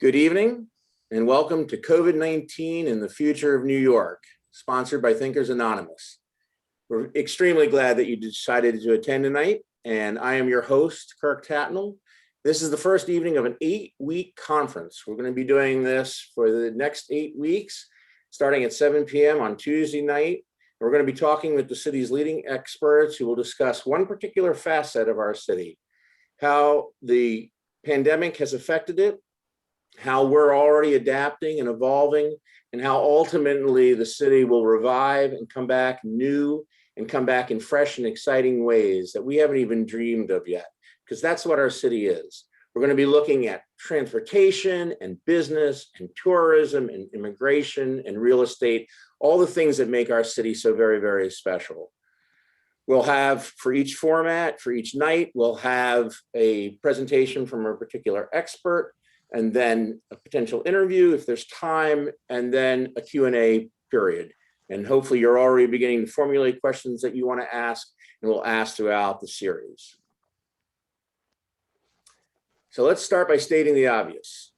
Good evening and welcome to COVID-19 and the Future of New York, sponsored by Thinkers Anonymous. We're extremely glad that you decided to attend tonight, and I am your host, Kirk Tatnell. This is the first evening of an 8-week conference. We're going to be doing this for the next 8 weeks, starting at 7 p.m. on Tuesday night. We're going to be talking with the city's leading experts who will discuss one particular facet of our city, how the pandemic has affected it, how we're already adapting and evolving, and how ultimately the city will revive and come back new and come back in fresh and exciting ways that we haven't even dreamed of yet, because that's what our city is. We're going to be looking at transportation and business and tourism and immigration and real estate, all the things that make our city so very, very special. We'll have, for each format, for each night, we'll have a presentation from a particular expert, and then a potential interview if there's time, and then a Q&A period. And hopefully you're already beginning to formulate questions that you want to ask, and we'll ask throughout the series. So let's start by stating the obvious.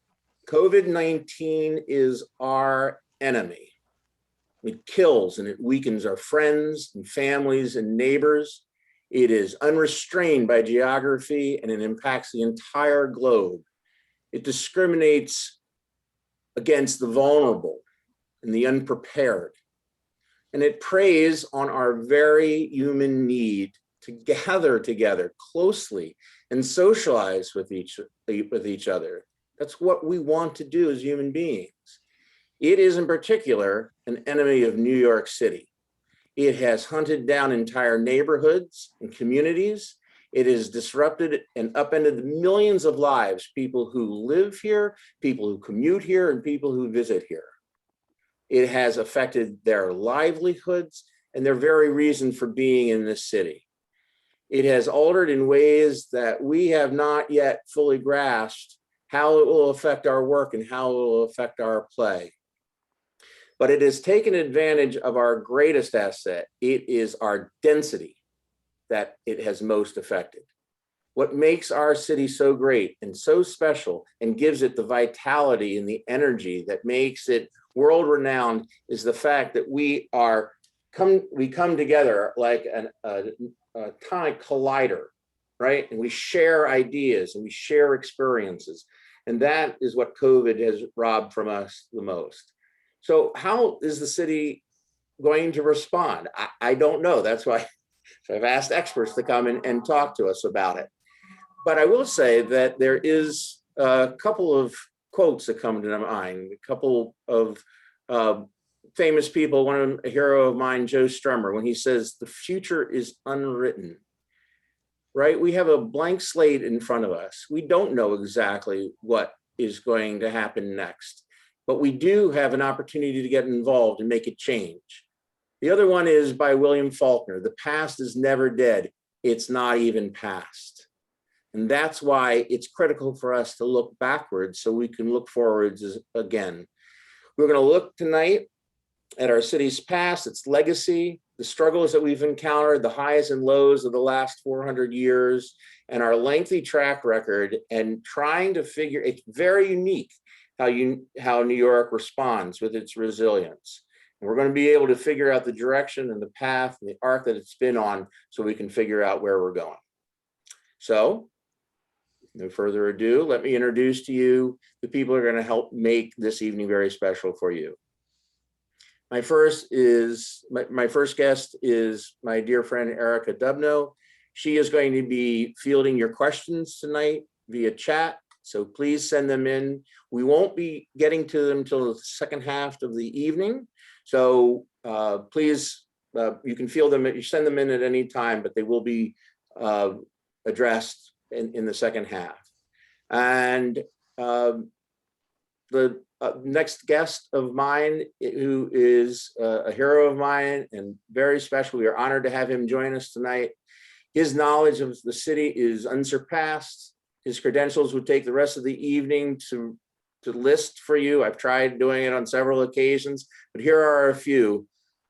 COVID-19 is our enemy. It kills and it weakens our friends and families and neighbors. It is unrestrained by geography, and it impacts the entire globe. It discriminates against the vulnerable and the unprepared. And it preys on our very human need to gather together closely and socialize with each other. That's what we want to do as human beings. It is in particular an enemy of New York City. It has hunted down entire neighborhoods and communities. It has disrupted and upended the millions of lives, people who live here, people who commute here, and people who visit here. It has affected their livelihoods and their very reason for being in this city. It has altered in ways that we have not yet fully grasped how it will affect our work and how it will affect our play. But it has taken advantage of our greatest asset. It is our density that it has most affected. What makes our city so great and so special and gives it the vitality and the energy that makes it world-renowned is the fact that we come together like a tonic collider, right? And we share ideas and we share experiences. And that is what COVID has robbed from us the most. So how is the city going to respond? I don't know. That's why so I've asked experts to come and talk to us about it. But I will say that there is a couple of quotes that come to mind, a couple of famous people, a hero of mine, Joe Strummer, when he says, the future is unwritten, right? We have a blank slate in front of us. We don't know exactly what is going to happen next, but we do have an opportunity to get involved and make a change. The other one is by William Faulkner. The past is never dead. It's not even past. And that's why it's critical for us to look backwards so we can look forwards again. We're going to look tonight at our city's past, its legacy, the struggles that we've encountered, the highs and lows of the last 400 years, and our lengthy track record, and trying to figure, it's very unique how New York responds with its resilience. And we're going to be able to figure out the direction and the path and the arc that it's been on so we can figure out where we're going. So, no further ado, let me introduce to you the people who are going to help make this evening very special for you. My first guest is my dear friend, Erica Dubno. She is going to be fielding your questions tonight via chat, so please send them in. We won't be getting to them until the second half of the evening. So please, you can field them, you send them in at any time, but they will be addressed in the second half. And the next guest of mine, who is a hero of mine and very special, we are honored to have him join us tonight. His knowledge of the city is unsurpassed. His credentials would take the rest of the evening to list for you. I've tried doing it on several occasions, but here are a few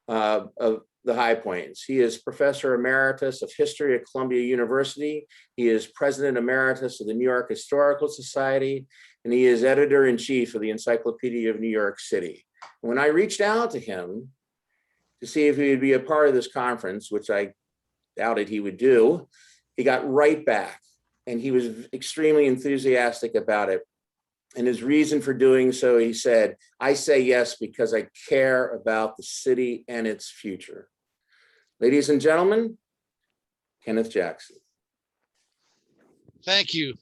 of the high points. He is Professor Emeritus of History at Columbia University. He is President Emeritus of the New York Historical Society, and he is Editor-in-Chief of the Encyclopedia of New York City. When I reached out to him to see if he would be a part of this conference, which I doubted he would do, he got right back, and he was extremely enthusiastic about it. And his reason for doing so, he said, "I say yes because I care about the city and its future." Ladies and gentlemen, Kenneth Jackson. Thank you,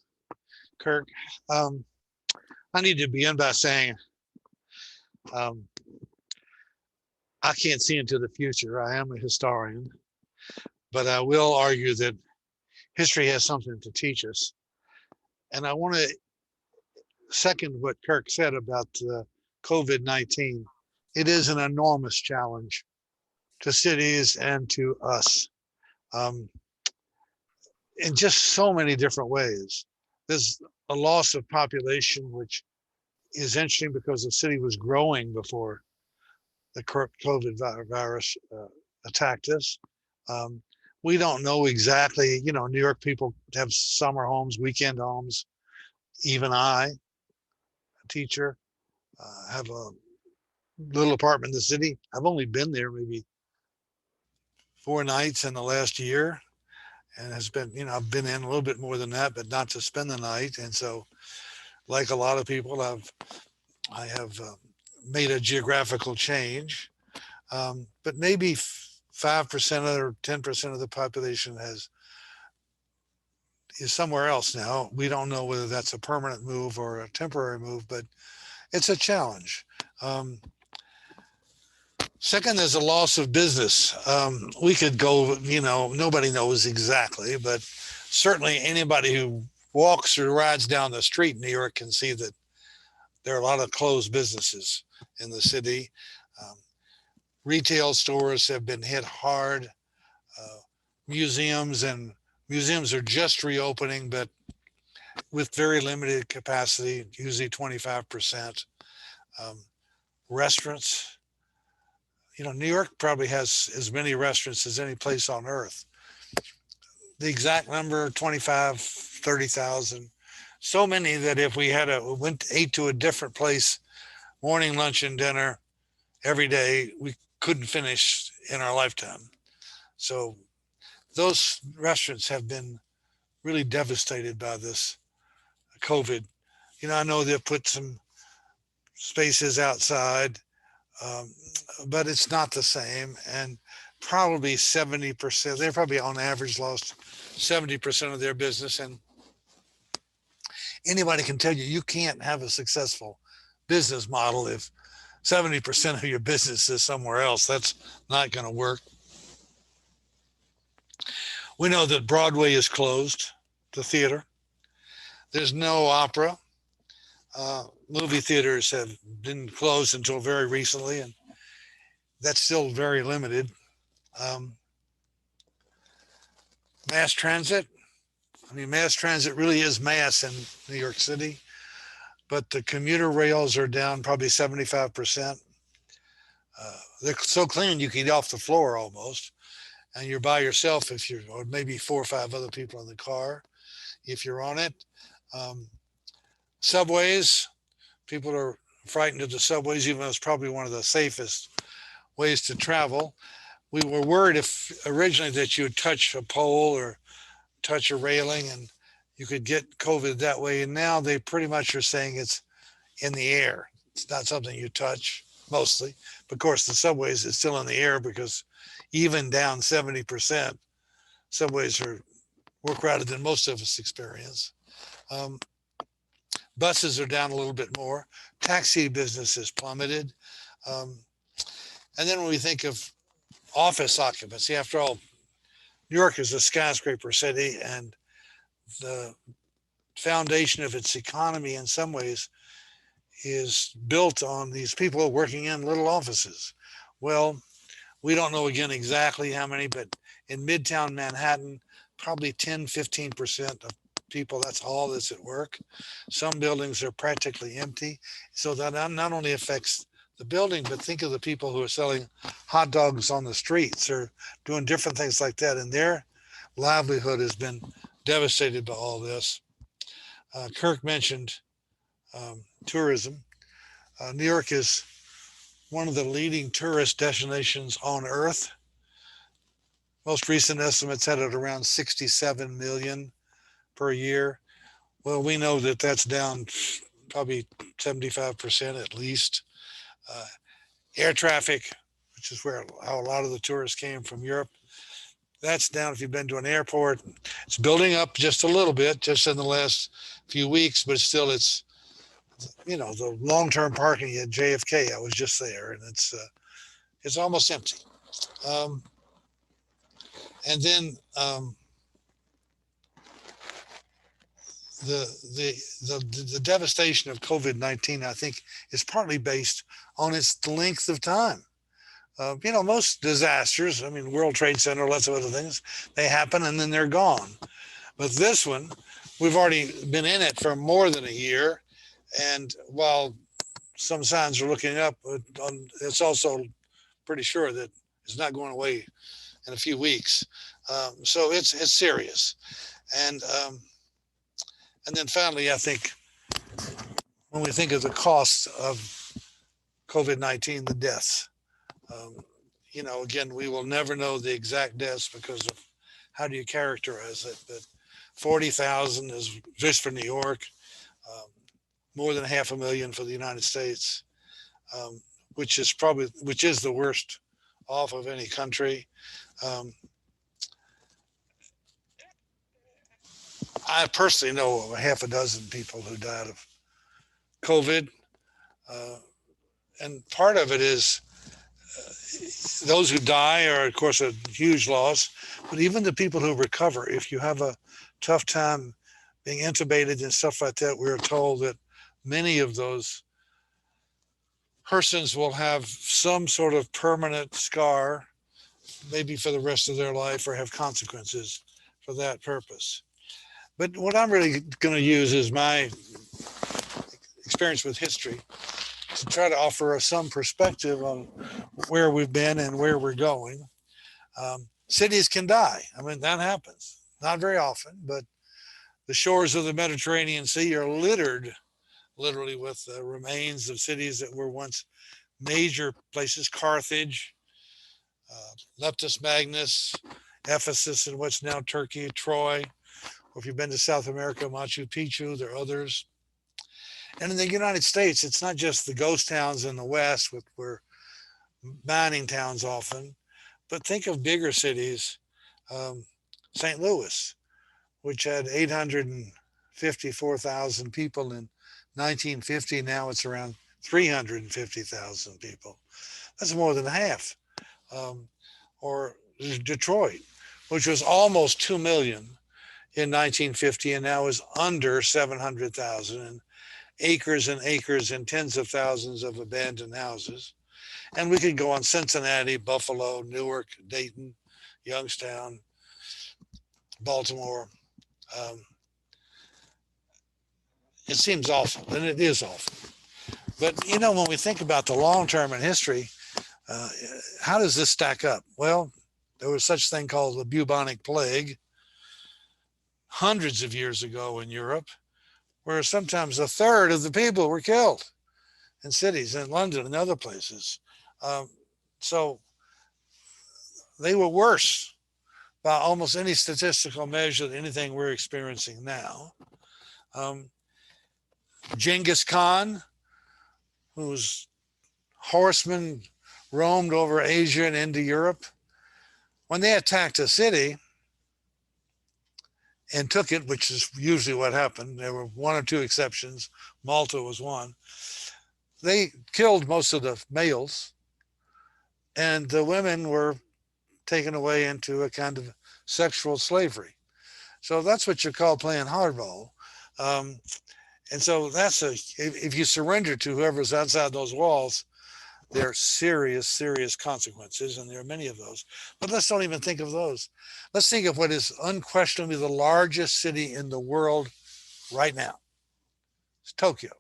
Kirk. I need to begin by saying I can't see into the future. I am a historian, but I will argue that history has something to teach us. And I want to second what Kirk said about COVID-19. It is an enormous challenge to cities and to us in just so many different ways. There's a loss of population, which is interesting because the city was growing before the COVID virus attacked us. We don't know exactly, you know, New York people have summer homes, weekend homes. Even I, a teacher, have a little apartment in the city. I've only been there maybe 4 nights in the last year, and has been, you know, I've been in a little bit more than that, but not to spend the night. And so, like a lot of people, I have made a geographical change, but maybe 5% or 10% of the population is somewhere else now. We don't know whether that's a permanent move or a temporary move, but it's a challenge. Second, there's a loss of business. We could go, you know, nobody knows exactly, but certainly anybody who walks or rides down the street in New York can see that there are a lot of closed businesses in the city. Retail stores have been hit hard. Museums are just reopening, but with very limited capacity, usually 25%. Restaurants, you know, New York probably has as many restaurants as any place on earth. The exact number, 25, 30,000. So many that if we ate to a different place, morning, lunch, and dinner every day, we couldn't finish in our lifetime. So those restaurants have been really devastated by this COVID. You know, I know they've put some spaces outside, but it's not the same. And probably 70%, they probably on average lost 70% of their business. And anybody can tell you, you can't have a successful business model if 70% of your business is somewhere else. That's not going to work. We know that Broadway is closed, the theater. There's no opera. Movie theaters have been closed until very recently, and that's still very limited. Mass transit. I mean, mass transit really is mass in New York City, but the commuter rails are down probably 75%. They're so clean you can get off the floor almost, and you're by yourself or maybe 4 or 5 other people in the car if you're on it. Subways, people are frightened of the subways, even though it's probably one of the safest ways to travel. We were worried originally that you would touch a pole or touch a railing and you could get COVID that way. And now they pretty much are saying it's in the air. It's not something you touch mostly. But of course, the subways, it's still in the air because even down 70%, subways are more crowded than most of us experience. Buses are down a little bit more. Taxi business has plummeted. And then when we think of office occupancy, after all, New York is a skyscraper city, and the foundation of its economy in some ways is built on these people working in little offices. Well, we don't know again exactly how many, but in Midtown Manhattan, probably 10, 15% of people, that's all that's at work. Some buildings are practically empty. So that not only affects the building, but think of the people who are selling hot dogs on the streets or doing different things like that. And their livelihood has been devastated by all this. Kirk mentioned tourism. New York is one of the leading tourist destinations on earth. Most recent estimates had it around 67 million per year. Well, we know that that's down probably 75% at least. Uh, Air traffic, which is where how a lot of the tourists came from Europe, that's down. If you've been to an airport, it's building up just a little bit, just in the last few weeks, but still, it's the long-term parking at JFK. I was just there, and it's almost empty. Um, and then the, the devastation of COVID-19, I think, is partly based on its length of time. Most disasters, I mean, World Trade Center, lots of other things, they happen and then they're gone. But this one, we've already been in it for more than a year. And while some signs are looking up, it's also pretty sure that it's not going away in a few weeks. So it's serious. And then finally, I think when we think of the costs of COVID-19, the deaths, again, we will never know the exact deaths because of how do you characterize it. But 40,000 is just for New York, more than 500,000 for the United States, which is the worst off of any country. I personally know half a dozen people who died of COVID. And part of it is those who die are, of course, a huge loss. But even the people who recover, if you have a tough time being intubated and stuff like that, we're told that many of those persons will have some sort of permanent scar, maybe for the rest of their life, or have consequences for that purpose. But what I'm really going to use is my experience with history to try to offer us some perspective on where we've been and where we're going. Cities can die. I mean, that happens. Not very often, but the shores of the Mediterranean Sea are littered literally with remains of cities that were once major places. Carthage, Leptis Magnus, Ephesus in what's now Turkey, Troy, or if you've been to South America, Machu Picchu, there are others. And in the United States, it's not just the ghost towns in the West, which were mining towns often, but think of bigger cities. St. Louis, which had 854,000 people in 1950. Now it's around 350,000 people. That's more than half. Or Detroit, which was almost 2 million in 1950 and now is under 700,000, and acres and tens of thousands of abandoned houses. And we could go on: Cincinnati, Buffalo, Newark, Dayton, Youngstown, Baltimore. It seems awful, and it is awful. But, when we think about the long term in history, how does this stack up? Well, there was such a thing called the bubonic plague hundreds of years ago in Europe, where sometimes a third of the people were killed in cities, in London and other places. So they were worse by almost any statistical measure than anything we're experiencing now. Genghis Khan, whose horsemen roamed over Asia and into Europe, when they attacked a city and took it, which is usually what happened, there were one or two exceptions, Malta was one, they killed most of the males, and the women were taken away into a kind of sexual slavery. So that's what you call playing hardball. And so if you surrender to whoever's outside those walls, there are serious, serious consequences, and there are many of those. But let's don't even think of those. Let's think of what is unquestionably the largest city in the world right now. It's Tokyo.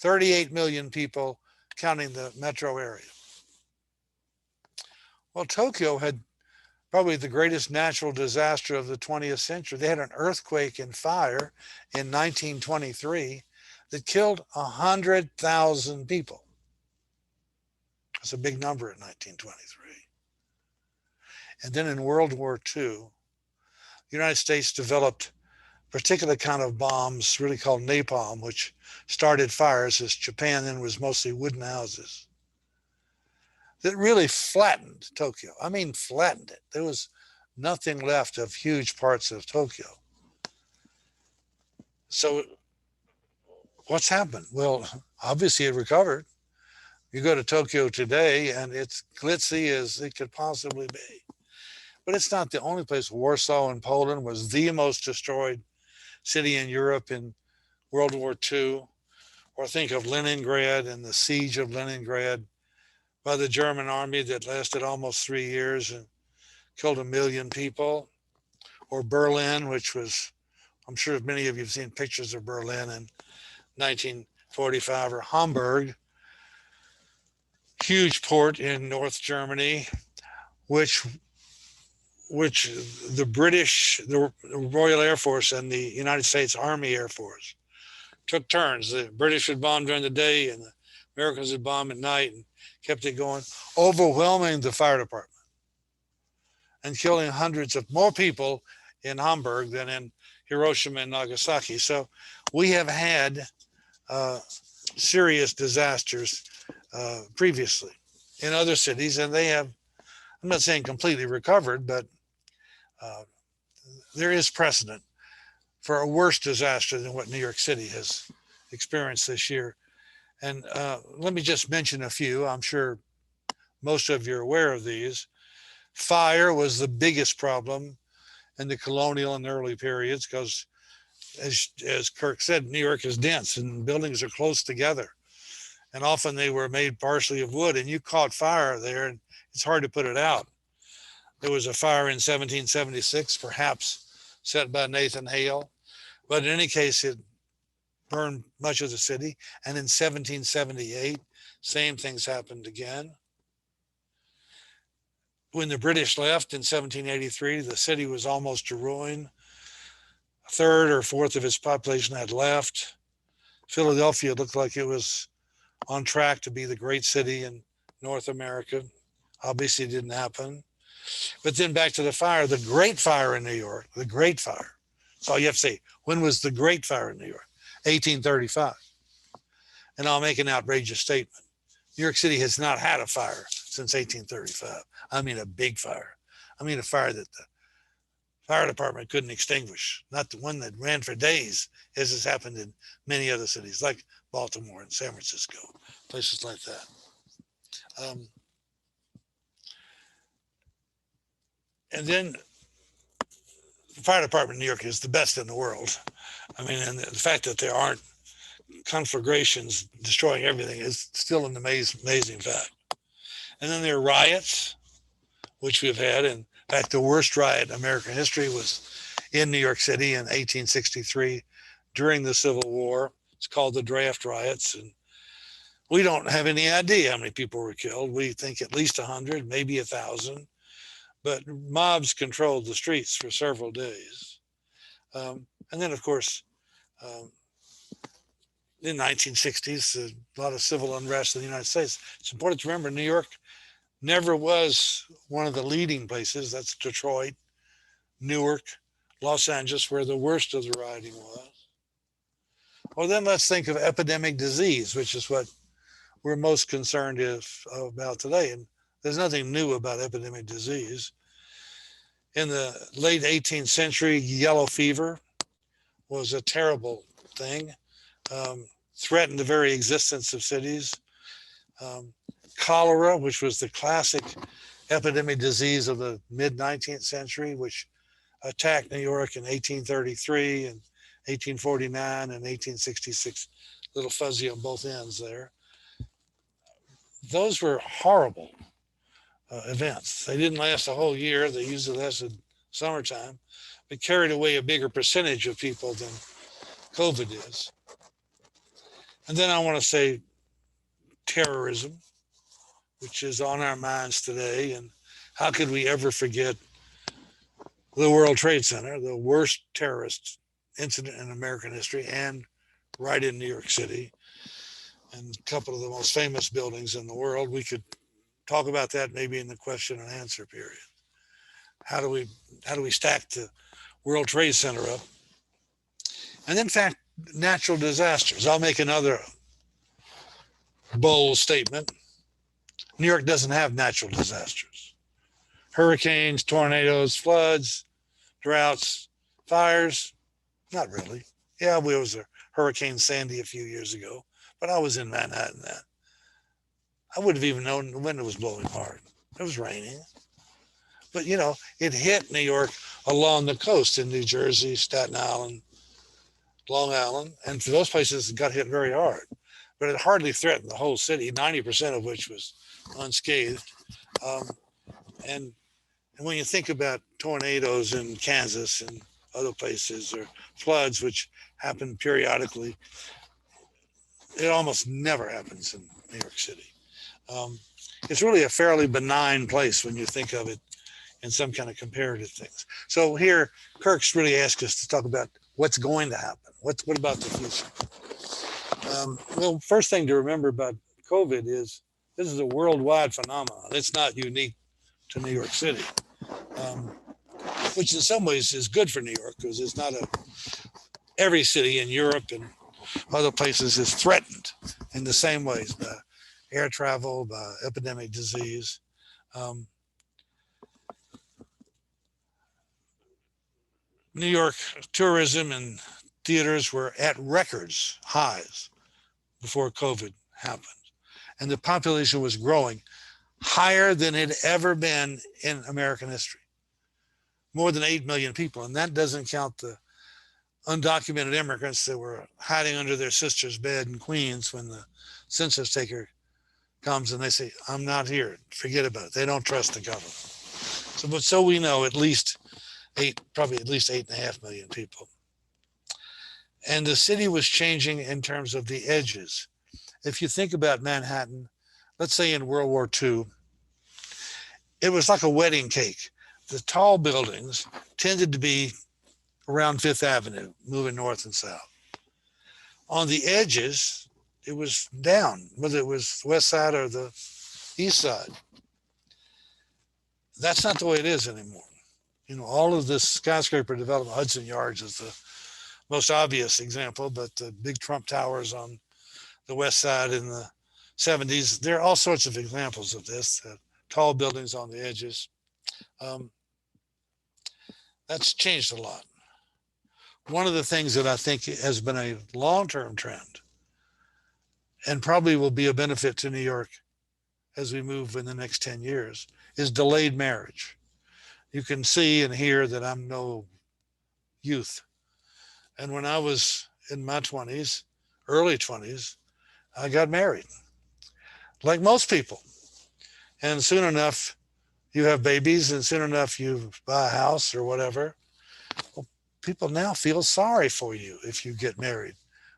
38 million people, counting the metro area. Well, Tokyo had probably the greatest natural disaster of the 20th century. They had an earthquake and fire in 1923 that killed 100,000 people. That's a big number in 1923. And then in World War II, the United States developed a particular kind of bombs, really called napalm, which started fires as Japan then was mostly wooden houses, that really flattened Tokyo. I mean, flattened it. There was nothing left of huge parts of Tokyo. So what's happened? Well, obviously it recovered. You go to Tokyo today and it's glitzy as it could possibly be. But it's not the only place. Warsaw in Poland was the most destroyed city in Europe in World War II. Or think of Leningrad and the siege of Leningrad by the German army that lasted almost 3 years and killed 1 million people. Or Berlin, which was, I'm sure many of you have seen pictures of Berlin in 1945, or Hamburg, huge port in North Germany, which the British, the Royal Air Force and the United States Army Air Force took turns. The British would bomb during the day and the Americans would bomb at night, and kept it going, overwhelming the fire department and killing hundreds of more people in Hamburg than in Hiroshima and Nagasaki. So we have had serious disasters previously in other cities, and they have, I'm not saying completely recovered, but there is precedent for a worse disaster than what New York City has experienced this year. And let me just mention a few. I'm sure most of you are aware of these. Fire was the biggest problem in the colonial and early periods because, as Kirk said, New York is dense and buildings are close together. And often they were made partially of wood, and you caught fire there, and it's hard to put it out. There was a fire in 1776, perhaps set by Nathan Hale, but in any case, it burned much of the city. And in 1778, same things happened again. When the British left in 1783, the city was almost a ruin. A third or fourth of its population had left. Philadelphia looked like it was on track to be the great city in North America. Obviously, it didn't happen. But then back to the fire, the Great Fire in New York, the Great Fire. So you have to say, when was the Great Fire in New York? 1835. And I'll make an outrageous statement. New York City has not had a fire since 1835. I mean, a big fire. I mean, a fire that the fire department couldn't extinguish, not the one that ran for days, as has happened in many other cities like Baltimore and San Francisco, places like that. And then the fire department in New York is the best in the world. I mean, and the fact that there aren't conflagrations destroying everything is still an amazing fact. And then there are riots, which we've had. In fact, the worst riot in American history was in New York City in 1863 during the Civil War. It's called the draft riots. And we don't have any idea how many people were killed. We think at least 100, maybe 1,000. But mobs controlled the streets for several days. And then, of course, in the 1960s, a lot of civil unrest in the United States. It's important to remember New York never was one of the leading places. That's Detroit, Newark, Los Angeles, where the worst of the rioting was. Well, then let's think of epidemic disease, which is what we're most concerned about today. And there's nothing new about epidemic disease. In the late 18th century, yellow fever was a terrible thing, threatened the very existence of cities. Cholera, which was the classic epidemic disease of the mid-19th century, which attacked New York in 1833 and 1849 and 1866, a little fuzzy on both ends there. Those were horrible events. They didn't last a whole year. They usually lasted summertime, but carried away a bigger percentage of people than COVID is. And then I want to say terrorism, which is on our minds today. And how could we ever forget the World Trade Center, the worst terrorist incident in American history, and right in New York City, and a couple of the most famous buildings in the world. We could talk about that maybe in the question and answer period. How do we stack the World Trade Center up? And in fact, natural disasters. I'll make another bold statement. New York doesn't have natural disasters. Hurricanes, tornadoes, floods, droughts, fires, not really. Yeah, there was a Hurricane Sandy a few years ago, but I was in Manhattan then. I wouldn't have even known the wind was blowing hard. It was raining. But, it hit New York along the coast in New Jersey, Staten Island, Long Island, and for those places it got hit very hard. But it hardly threatened the whole city, 90% of which was unscathed. And when you think about tornadoes in Kansas and other places, or floods, which happen periodically, it almost never happens in New York City. It's really a fairly benign place when you think of it in some kind of comparative things. So here, Kirk's really asked us to talk about what's going to happen. What about the future? Well, first thing to remember about COVID is this is a worldwide phenomenon. It's not unique to New York City, which in some ways is good for New York because it's not every city in Europe and other places is threatened in the same ways by air travel, by epidemic disease. New York tourism and theaters were at records highs before COVID happened. And the population was growing higher than it had ever been in American history. More than 8 million people. And that doesn't count the undocumented immigrants that were hiding under their sister's bed in Queens when the census taker comes and they say, I'm not here. Forget about it. They don't trust the government. So we know probably at least 8.5 million people. And the city was changing in terms of the edges. If you think about Manhattan, let's say in World War II, it was like a wedding cake. The tall buildings tended to be around Fifth Avenue, moving north and south. On the edges, it was down, whether it was the west side or the east side. That's not the way it is anymore. All of this skyscraper development, Hudson Yards is the most obvious example, but the big Trump towers on the west side in the 70s, there are all sorts of examples of this, tall buildings on the edges. That's changed a lot. One of the things that I think has been a long-term trend and probably will be a benefit to New York as we move in the next 10 years is delayed marriage. You can see and hear that I'm no youth. And when I was in my 20s, early 20s, I got married, like most people. And soon enough, you have babies, and soon enough, you buy a house or whatever. Well, people now feel sorry for you if you get married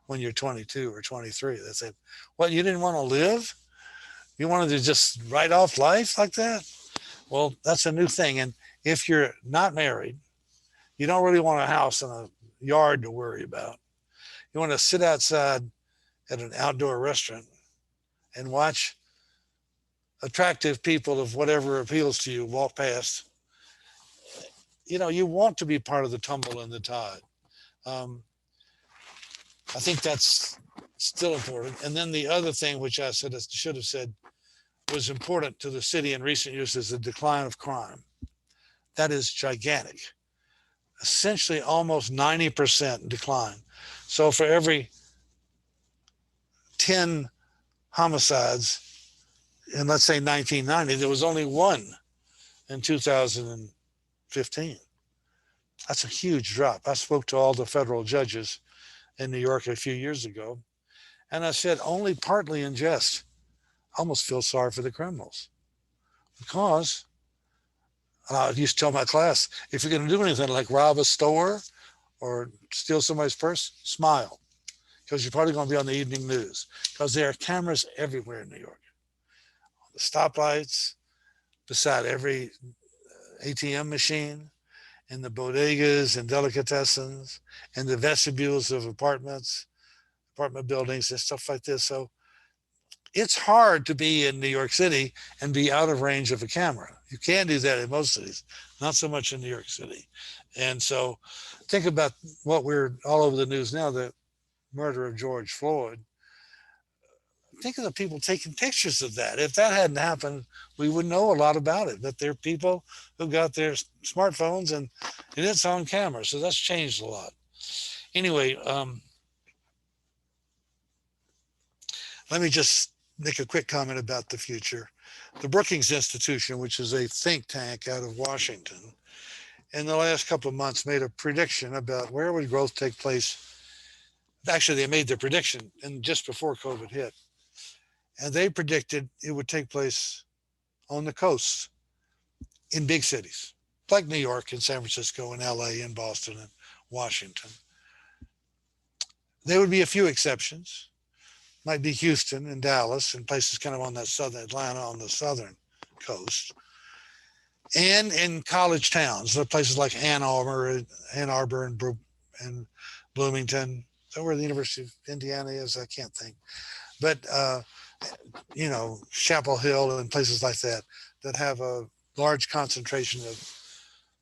when you're 22 or 23. They say, well, you didn't want to live? You wanted to just write off life like that? Well, that's a new thing. And if you're not married, you don't really want a house and a yard to worry about. You want to sit outside at an outdoor restaurant and watch attractive people of whatever appeals to you walk past. You want to be part of the tumble and the tide. I think that's still important. And then the other thing, which I should have said was important to the city in recent years, is the decline of crime. That is gigantic. Essentially almost 90% decline. So for every 10 homicides in, let's say, 1990, there was only one in 2015. That's a huge drop. I spoke to all the federal judges in New York a few years ago, and I said, only partly in jest, I almost feel sorry for the criminals. Because I used to tell my class, if you're going to do anything like rob a store or steal somebody's purse, smile. because you're probably going to be on the evening news, because there are cameras everywhere in New York. The stoplights, beside every ATM machine, in the bodegas and delicatessens, and the vestibules of apartments, apartment buildings, and stuff like this. So it's hard to be in New York City and be out of range of a camera. You can do that in most cities, not so much in New York City. And so think about what we're all over the news now, the murder of George Floyd. Think of the people taking pictures of that. If that hadn't happened, we would know a lot about it. That there are people who got their smartphones and it's on camera. So that's changed a lot. Anyway, let me just make a quick comment about the future. The Brookings Institution, which is a think tank out of Washington, in the last couple of months made a prediction about where would growth take place. Actually, they made their prediction and just before COVID hit. And they predicted it would take place on the coast in big cities like New York and San Francisco and LA and Boston and Washington. There would be a few exceptions. Might be Houston and Dallas and places kind of on that southern, Atlanta on the southern coast. And in college towns, places like Ann Arbor and Bloomington. Is that where the University of Indiana is? I can't think. But Chapel Hill and places like that have a large concentration of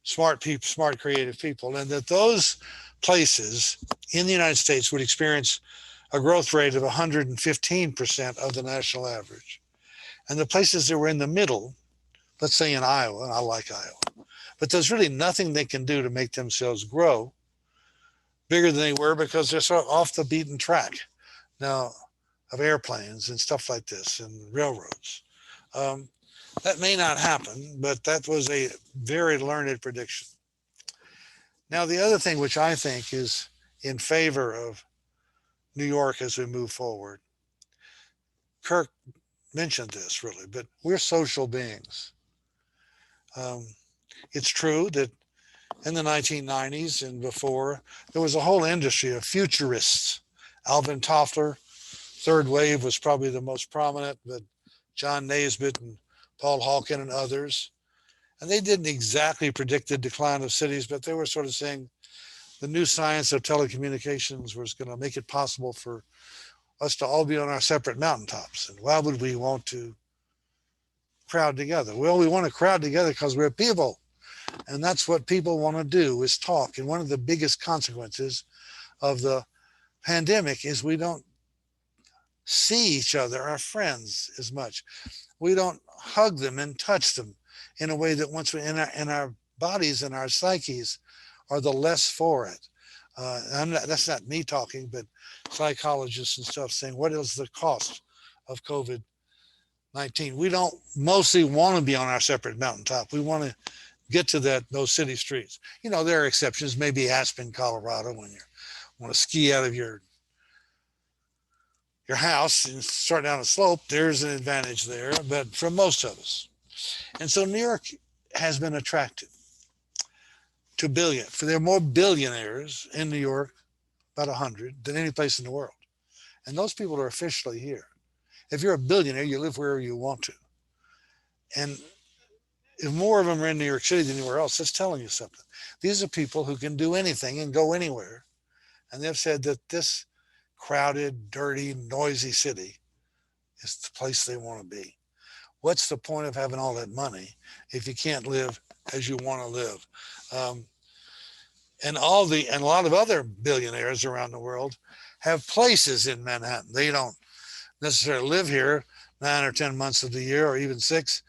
smart people, smart, creative people, and that those places in the United States would experience a growth rate of 115% of the national average. And the places that were in the middle, let's say in Iowa, and I like Iowa, but there's really nothing they can do to make themselves grow bigger than they were because they're sort of off the beaten track now of airplanes and stuff like this and railroads. That may not happen, but that was a very learned prediction. Now, the other thing which I think is in favor of New York as we move forward, Kirk mentioned this really, but we're social beings. It's true that in the 1990s and before, there was a whole industry of futurists. Alvin Toffler, third wave was probably the most prominent, but John Naisbitt and Paul Hawken and others. And they didn't exactly predict the decline of cities, but they were sort of saying the new science of telecommunications was going to make it possible for us to all be on our separate mountaintops. And why would we want to crowd together? Well, we want to crowd together because we're people. And that's what people want to do is talk. And one of the biggest consequences of the pandemic is we don't see each other, our friends, as much. We don't hug them and touch them in a way that once we in our bodies and our psyches are the less for it. That's not me talking, but psychologists and stuff saying, what is the cost of COVID-19? We don't mostly want to be on our separate mountaintop. We want to get to those city streets. There are exceptions, maybe Aspen, Colorado, when you want to ski out of your house and start down a slope, there's an advantage there, but for most of us. And so New York has been attracted to there are more billionaires in New York, about 100, than any place in the world. And those people are officially here. If you're a billionaire, you live wherever you want to. And if more of them are in New York City than anywhere else, that's telling you something. These are people who can do anything and go anywhere. And they've said that this crowded, dirty, noisy city is the place they want to be. What's the point of having all that money if you can't live as you want to live? And a lot of other billionaires around the world have places in Manhattan. They don't necessarily live here 9 or 10 months of the year or even 6,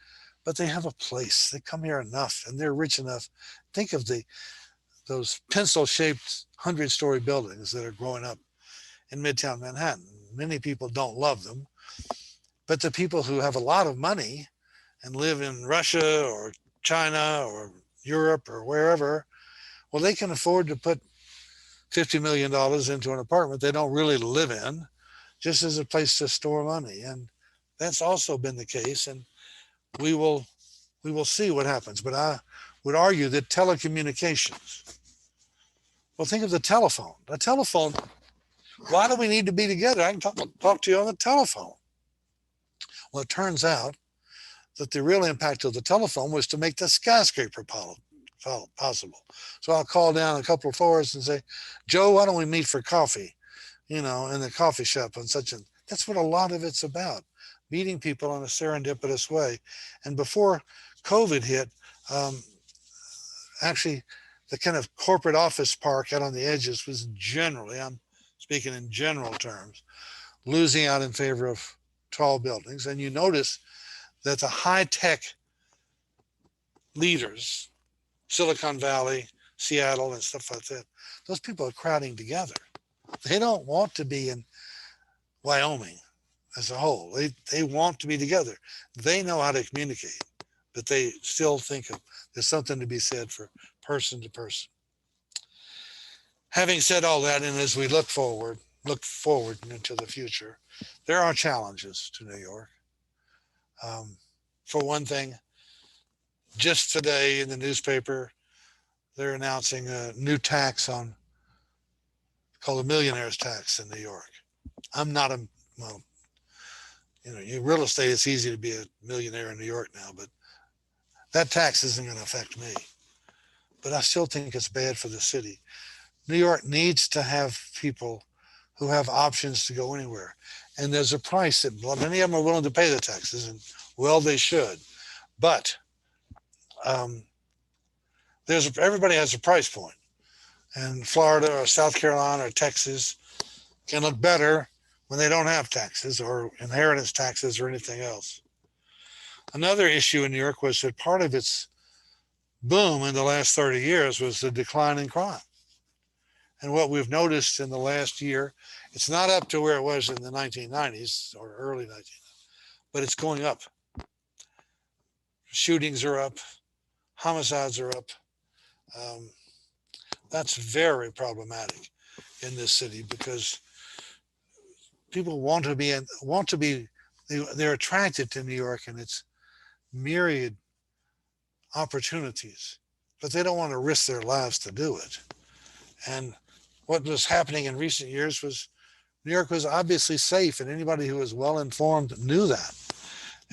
but they have a place. They come here enough and they're rich enough. Think of those pencil-shaped 100-story buildings that are growing up in Midtown Manhattan. Many people don't love them, but the people who have a lot of money and live in Russia or China or Europe or wherever, well, they can afford to put $50 million into an apartment they don't really live in, just as a place to store money. And that's also been the case. And we will see what happens. But I would argue that telecommunications, well, think of the telephone. The telephone Why do we need to be together? I can talk to you on the telephone. Well, it turns out that the real impact of the telephone was to make the skyscraper possible. So I'll call down a couple of floors and say, Joe, why don't we meet for coffee, in the coffee shop on such a, that's what a lot of it's about, meeting people in a serendipitous way. And before COVID hit, actually the kind of corporate office park out on the edges was generally, I'm speaking in general terms, losing out in favor of tall buildings. And you notice that the high-tech leaders, Silicon Valley, Seattle, and stuff like that, those people are crowding together. They don't want to be in Wyoming as a whole. They want to be together. They know how to communicate, but they still think there's something to be said for person to person. Having said all that, and as we look forward into the future, there are challenges to New York. For one thing, just today in the newspaper, they're announcing a new tax called a millionaire's tax in New York. I'm not well, real estate, it's easy to be a millionaire in New York now, but that tax isn't going to affect me. But I still think it's bad for the city. New York needs to have people who have options to go anywhere. And there's a price that many of them are willing to pay the taxes, and well, they should. But everybody has a price point. And Florida or South Carolina or Texas can look better when they don't have taxes or inheritance taxes or anything else. Another issue in New York was that part of its boom in the last 30 years was the decline in crime. And what we've noticed in the last year, it's not up to where it was in the 1990s or early 1990s, but it's going up. Shootings are up, homicides are up. That's very problematic in this city because people they're attracted to New York and its myriad opportunities, but they don't want to risk their lives to do it. And what was happening in recent years was New York was obviously safe, and anybody who was well informed knew that.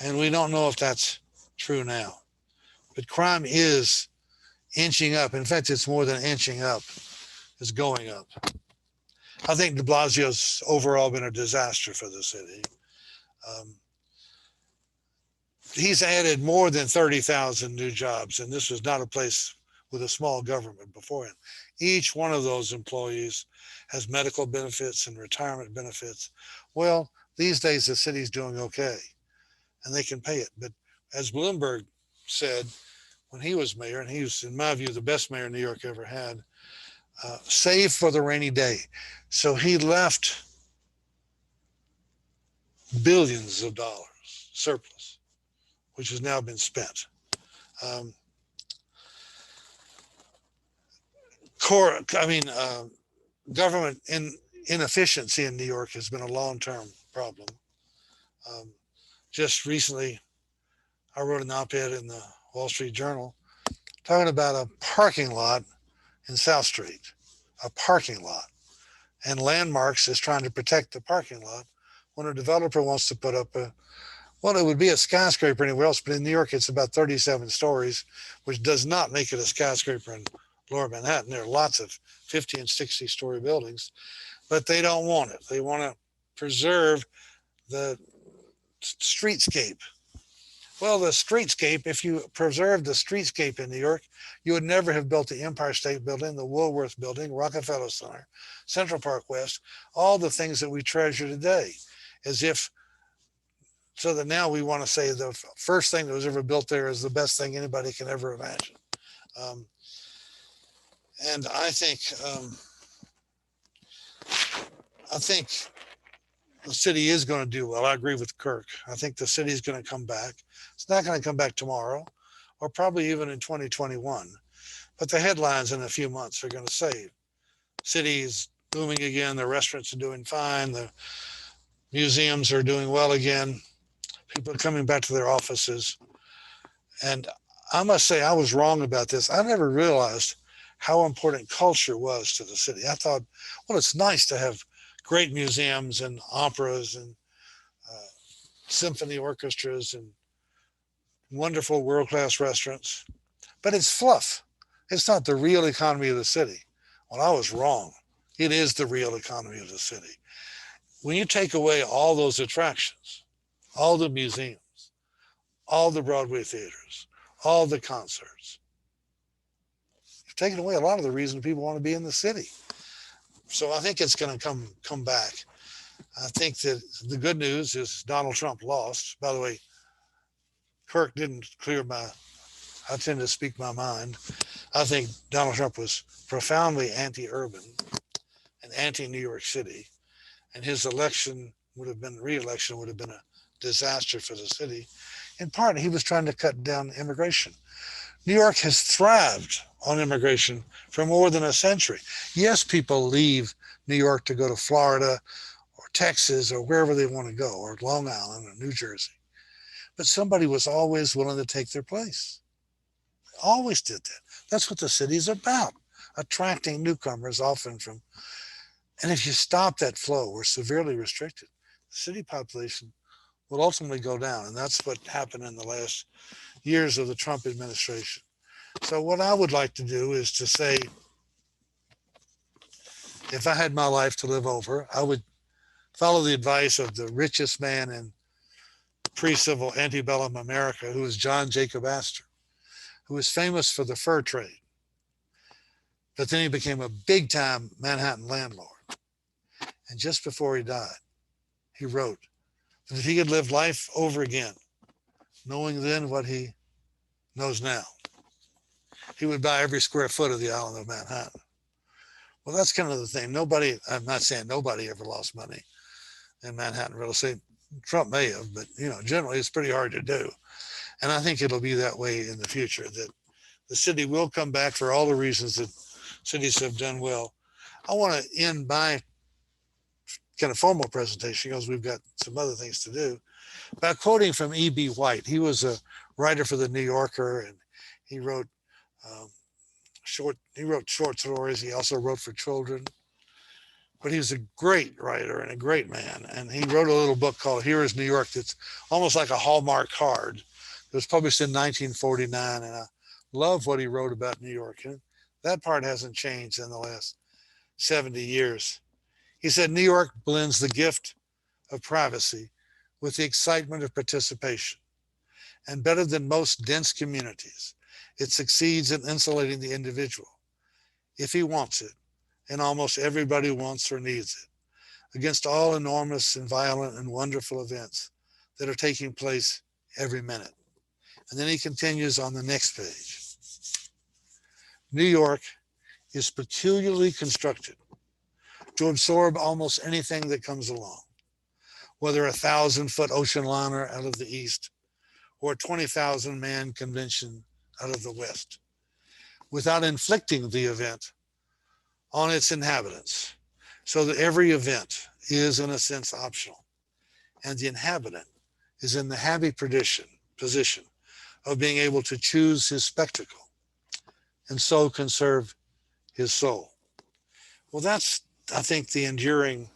And we don't know if that's true now. But crime is inching up. In fact, it's more than inching up, it's going up. I think de Blasio's overall been a disaster for the city. He's added more than 30,000 new jobs, and this was not a place with a small government beforehand. Each one of those employees has medical benefits and retirement benefits. Well, these days the city's doing okay, and they can pay it. But as Bloomberg said when he was mayor, and he was, in my view, the best mayor New York ever had, save for the rainy day. So he left billions of dollars surplus, which has now been spent. Government inefficiency in New York has been a long-term problem. Just recently, I wrote an op-ed in the Wall Street Journal talking about a parking lot in South Street, a parking lot. And Landmarks is trying to protect the parking lot when a developer wants to put up it would be a skyscraper anywhere else, but in New York, it's about 37 stories, which does not make it a skyscraper in Lower Manhattan. There are lots of 50 and 60 story buildings, but they don't want it. They want to preserve the streetscape. Well, the streetscape, if you preserve the streetscape in New York, you would never have built the Empire State Building, the Woolworth Building, Rockefeller Center, Central Park West, all the things that we treasure today, so that now we want to say the first thing that was ever built there is the best thing anybody can ever imagine. And I think the city is going to do well. I agree with Kirk. I think the city is going to come back. It's not going to come back tomorrow or probably even in 2021. But the headlines in a few months are going to say city is booming again. The restaurants are doing fine. The museums are doing well again. People are coming back to their offices. And I must say I was wrong about this. I never realized how important culture was to the city. I thought, well, it's nice to have great museums and operas and symphony orchestras and wonderful world-class restaurants. But it's fluff. It's not the real economy of the city. Well, I was wrong. It is the real economy of the city. When you take away all those attractions, all the museums, all the Broadway theaters, all the concerts, you've taken away a lot of the reason people want to be in the city. So I think it's going to come back. I think that the good news is Donald Trump lost. By the way, Kirk didn't clear I tend to speak my mind. I think Donald Trump was profoundly anti-urban and anti-New York City, and his re-election would have been a disaster for the city. In part, he was trying to cut down immigration. New York has thrived on immigration for more than a century. Yes, people leave New York to go to Florida or Texas or wherever they want to go, or Long Island or New Jersey. But somebody was always willing to take their place. Always did that. That's what the city's about, attracting newcomers often from, and if you stop that flow or severely restrict it, the city population will ultimately go down. And that's what happened in the last years of the Trump administration. So what I would like to do is to say, if I had my life to live over, I would follow the advice of the richest man in pre-civil antebellum America, who was John Jacob Astor, who was famous for the fur trade. But then he became a big-time Manhattan landlord. And just before he died, he wrote that if he could live life over again, knowing then what he knows now, he would buy every square foot of the island of Manhattan. Well, that's kind of the thing. I'm not saying nobody ever lost money in Manhattan real estate. Trump may have, but generally it's pretty hard to do. And I think it'll be that way in the future, that the city will come back for all the reasons that cities have done well. I want to end my kind of formal presentation, because we've got some other things to do, by quoting from E.B. White. He was a writer for the New Yorker, and he wrote short stories. He also wrote for children. But he was a great writer and a great man. And he wrote a little book called Here is New York that's almost like a Hallmark card. It was published in 1949. And I love what he wrote about New York. And that part hasn't changed in the last 70 years. He said, New York blends the gift of privacy with the excitement of participation. And better than most dense communities, it succeeds in insulating the individual, if he wants it, and almost everybody wants or needs it, against all enormous and violent and wonderful events that are taking place every minute. And then he continues on the next page. New York is peculiarly constructed to absorb almost anything that comes along, whether a 1,000-foot ocean liner out of the east or a 20,000-man convention out of the west, without inflicting the event on its inhabitants, so that every event is in a sense optional, and the inhabitant is in the happy position of being able to choose his spectacle and so conserve his soul. Well, that's, I think, the enduring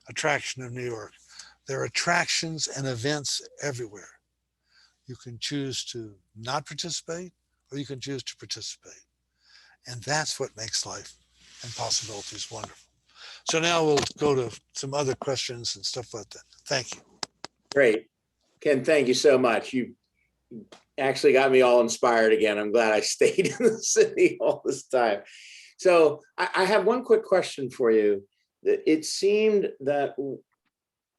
attraction of New York. There are attractions and events everywhere. You can choose to not participate, or you can choose to participate. And that's what makes life and possibilities wonderful. So now we'll go to some other questions and stuff like that. Thank you. Great. Ken, thank you so much. You actually got me all inspired again. I'm glad I stayed in the city all this time. So I have one quick question for you. It seemed that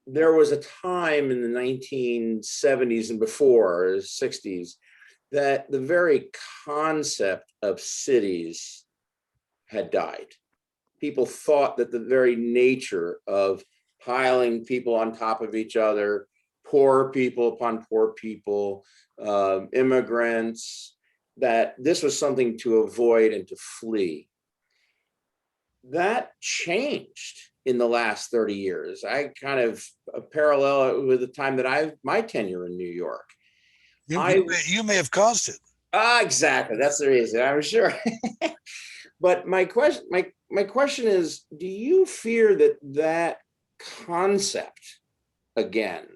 there was a time in the 1970s and before, 60s, that the very concept of cities had died. People thought that the very nature of piling people on top of each other, poor people upon poor people, immigrants, that this was something to avoid and to flee. That changed in the last 30 years. I kind of parallel it with the time that my tenure in New York. You may have caused it. Exactly. That's the reason, I'm sure. But my question is, do you fear that concept again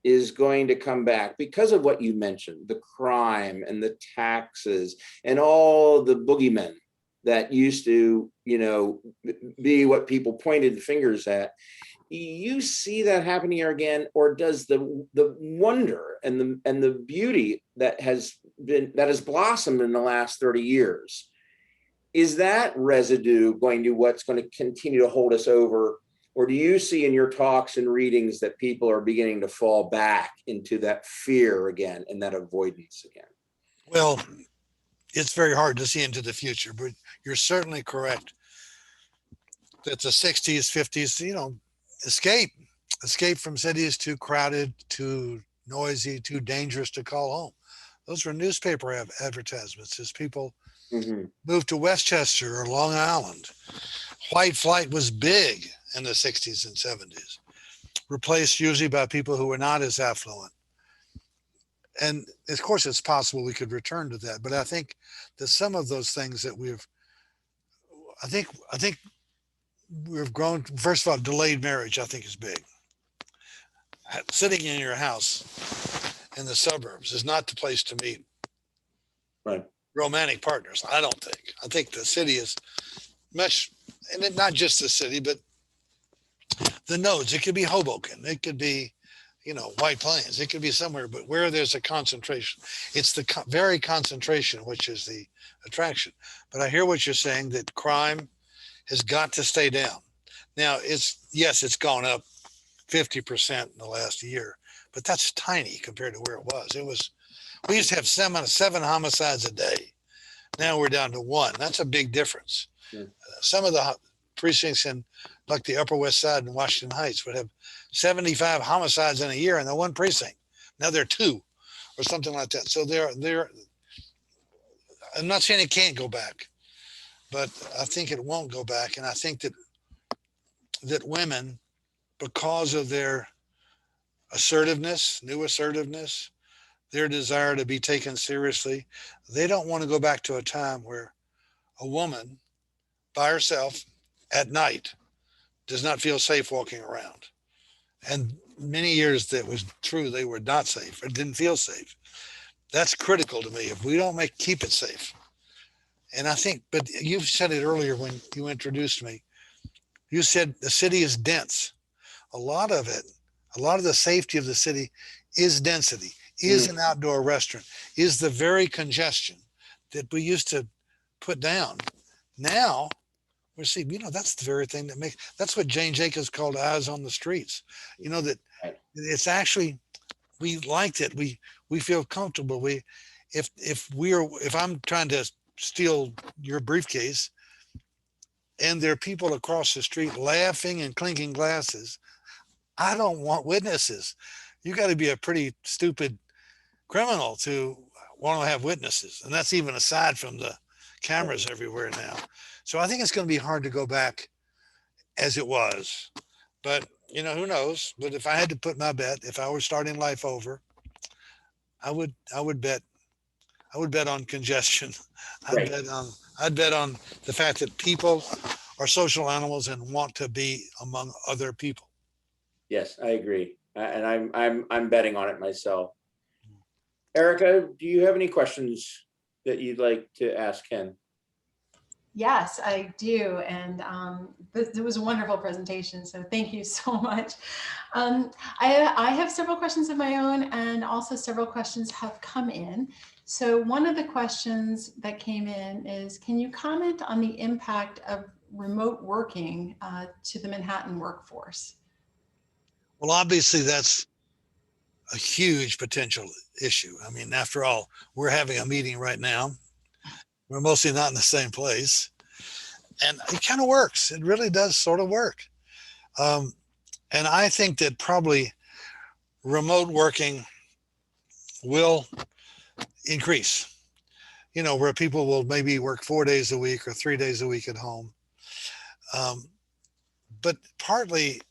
is going to come back because of what you mentioned, the crime and the taxes and all the boogeymen that used to, be what people pointed fingers at. You see that happening here again, or does the wonder and the beauty that has blossomed in the last 30 years, is that residue going to what's going to continue to hold us over? Or do you see in your talks and readings that people are beginning to fall back into that fear again and that avoidance again? Well, it's very hard to see into the future, but you're certainly correct that the 60s, 50s, escape from cities too crowded, too noisy, too dangerous to call home. Those were newspaper advertisements as people moved to Westchester or Long Island. White flight was big in the 60s and 70s, replaced usually by people who were not as affluent. And of course, it's possible we could return to that. But I think that some of those things that I think we've grown. First of all, delayed marriage, I think, is big. Sitting in your house in the suburbs is not the place to meet romantic partners. I don't think. I think the city is much, and not just the city, but the nodes. It could be Hoboken. It could be, White Plains. It could be somewhere, but where there's a concentration, it's the very concentration which is the attraction. But I hear what you're saying, that crime has got to stay down. Now, it's gone up 50% in the last year, but that's tiny compared to where it was. We used to have seven homicides a day. Now we're down to one. That's a big difference. Yeah. Some of the precincts in like the Upper West Side in Washington Heights would have 75 homicides in a year in the one precinct. Now they're two or something like that. So they're I'm not saying it can't go back, but I think it won't go back. And I think that women, because of their new assertiveness, their desire to be taken seriously, they don't want to go back to a time where a woman by herself at night does not feel safe walking around. And many years that was true, they were not safe or didn't feel safe. That's critical to me. If we don't keep it safe. And I think, but you've said it earlier when you introduced me, you said the city is dense. A lot of the safety of the city is density, is an outdoor restaurant, is the very congestion that we used to put down. Now we're seeing, that's the very thing that's what Jane Jacobs called eyes on the streets. That it's actually, we liked it. We feel comfortable. If I'm trying to steal your briefcase and there are people across the street laughing and clinking glasses, I don't want witnesses. You got to be a pretty stupid criminal to want to have witnesses. And that's even aside from the cameras everywhere now. So I think it's going to be hard to go back as it was. But, who knows? But if I had to put my bet, if I were starting life over, I would bet on congestion. Right. I'd bet on the fact that people are social animals and want to be among other people. Yes, I agree. And I'm betting on it myself. Erica, do you have any questions that you'd like to ask Ken? Yes, I do. And it was a wonderful presentation. So thank you so much. I have several questions of my own, and also several questions have come in. So one of the questions that came in is, can you comment on the impact of remote working to the Manhattan workforce? Well, obviously that's a huge potential issue. I mean, after all, we're having a meeting right now. We're mostly not in the same place. And it kind of works. It really does sort of work. And I think that probably remote working will increase, where people will maybe work 4 days a week or 3 days a week at home. But partly,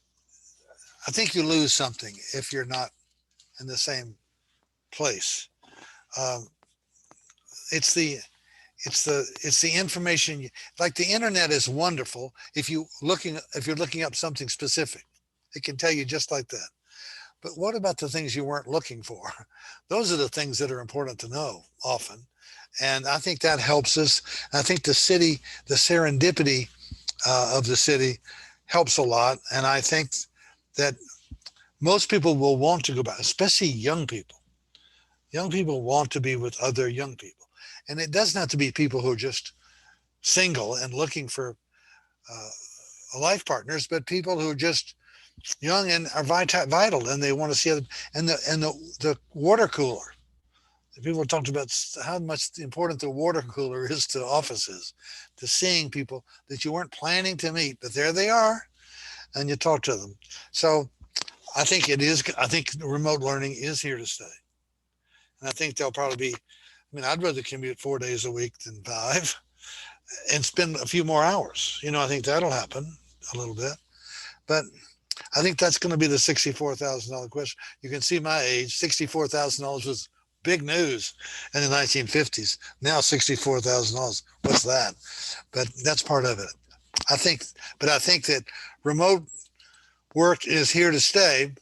I think you lose something if you're not in the same place. It's the information. Like the internet is wonderful if you're looking up something specific. It can tell you just like that. But what about the things you weren't looking for? Those are the things that are important to know often. And I think that helps us. I think the city, the serendipity of the city helps a lot. And I think that most people will want to go back, especially young people. Young people want to be with other young people. And it doesn't have to be people who are just single and looking for life partners, but people who are just young and are vital and they want to see other, and the water cooler. People talked about how much important the water cooler is to offices, to seeing people that you weren't planning to meet, but there they are, and you talk to them. So I think it is. I think remote learning is here to stay, and I think there'll probably be. I mean, I'd rather commute 4 days a week than 5, and spend a few more hours. You know, I think that'll happen a little bit, but I think that's going to be the $64,000 question. You can see my age. $64,000 was big news in the 1950s. Now $64,000. What's that? But that's part of it. I think that remote work is here to stay,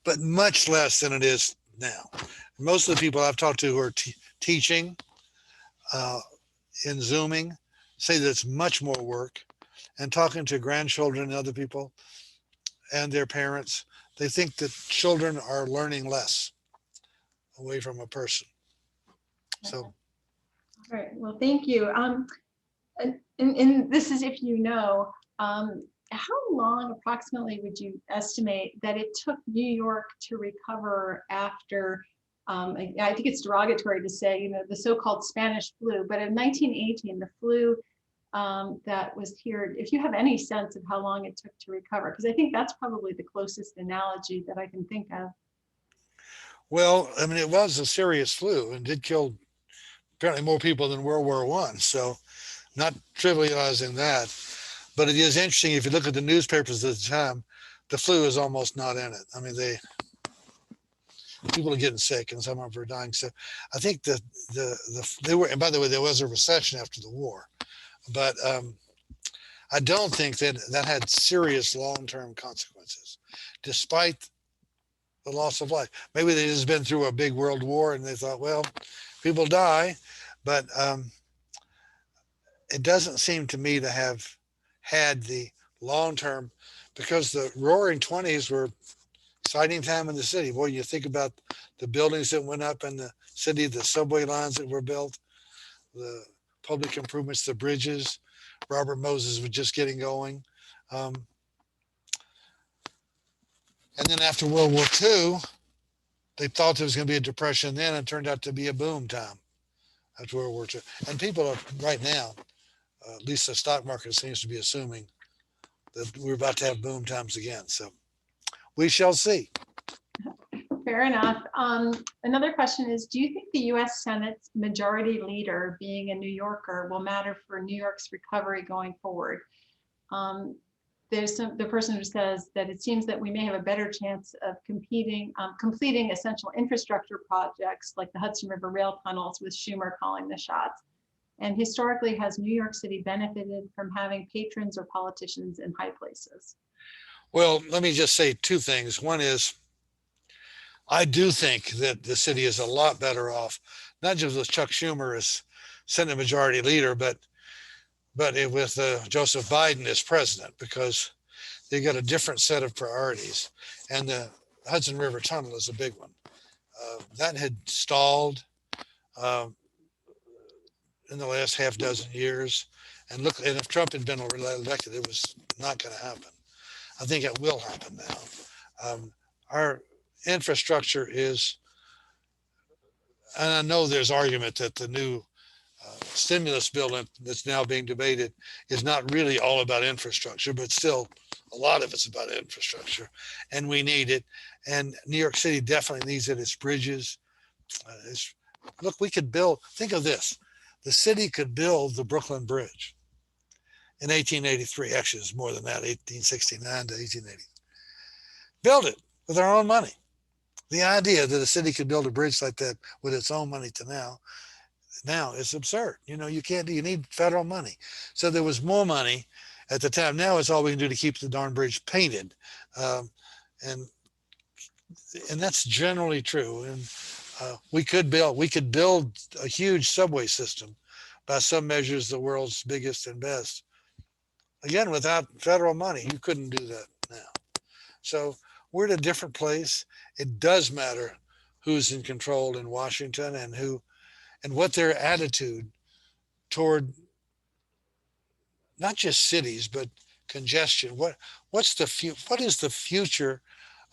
but much less than it is now. Most of the people I've talked to who are teaching in Zooming say that it's much more work. And talking to grandchildren and other people and their parents, they think that children are learning less away from a person. So, all right. Well, thank you. And this is if you know, how long approximately would you estimate that it took New York to recover after, I think it's derogatory to say, you know, the so-called Spanish flu, but in 1918, the flu that was here, if you have any sense of how long it took to recover, because I think that's probably the closest analogy that I can think of. well, I mean, it was a serious flu and did kill apparently more people than World War I. So not trivializing that, but it is interesting. If you look at the newspapers at the time, the flu is almost not in it. I mean, people are getting sick and some of them are dying. So I think they were, and by the way, there was a recession after the war, but I don't think that had serious long-term consequences, despite the loss of life. Maybe they just been through a big world war and they thought, well, people die, but it doesn't seem to me to have had the long-term, because the roaring 20s were exciting time in the city. Boy, you think about the buildings that went up in the city, the subway lines that were built, the public improvements, the bridges. Robert Moses was just getting going. And then after World War II, they thought there was going to be a depression then, and it turned out to be a boom time after World War II. And people are right now, at least the stock market seems to be assuming that we're about to have boom times again. So we shall see. Fair enough. Another question is, do you think the US Senate's majority leader, being a New Yorker, will matter for New York's recovery going forward? There's the person who says that it seems that we may have a better chance of completing essential infrastructure projects like the Hudson River rail tunnels with Schumer calling the shots. And historically, has New York City benefited from having patrons or politicians in high places? Well, let me just say two things. One is, I do think that the city is a lot better off, not just with Chuck Schumer as Senate Majority Leader, but with Joseph Biden as president, because they got a different set of priorities. And the Hudson River Tunnel is a big one. That had stalled in the last half dozen years. And look, and if Trump had been elected, it was not going to happen. I think it will happen now. Our infrastructure is, and I know there's argument that the new stimulus bill that's now being debated is not really all about infrastructure, but still a lot of it's about infrastructure, and we need it. And New York City definitely needs it. It's bridges. Look, we could build, think of this. The city could build the Brooklyn Bridge in 1883. Actually, it's more than that, 1869 to 1880. Build it with our own money. The idea that a city could build a bridge like that with its own money to now is absurd. You know, you can't, you need federal money. So there was more money at the time. Now it's all we can do to keep the darn bridge painted. and that's generally true. And we could build a huge subway system, by some measures the world's biggest and best. Again, without federal money, you couldn't do that now. So we're at a different place. It does matter who's in control in Washington, and who and what their attitude toward not just cities but congestion. What is the future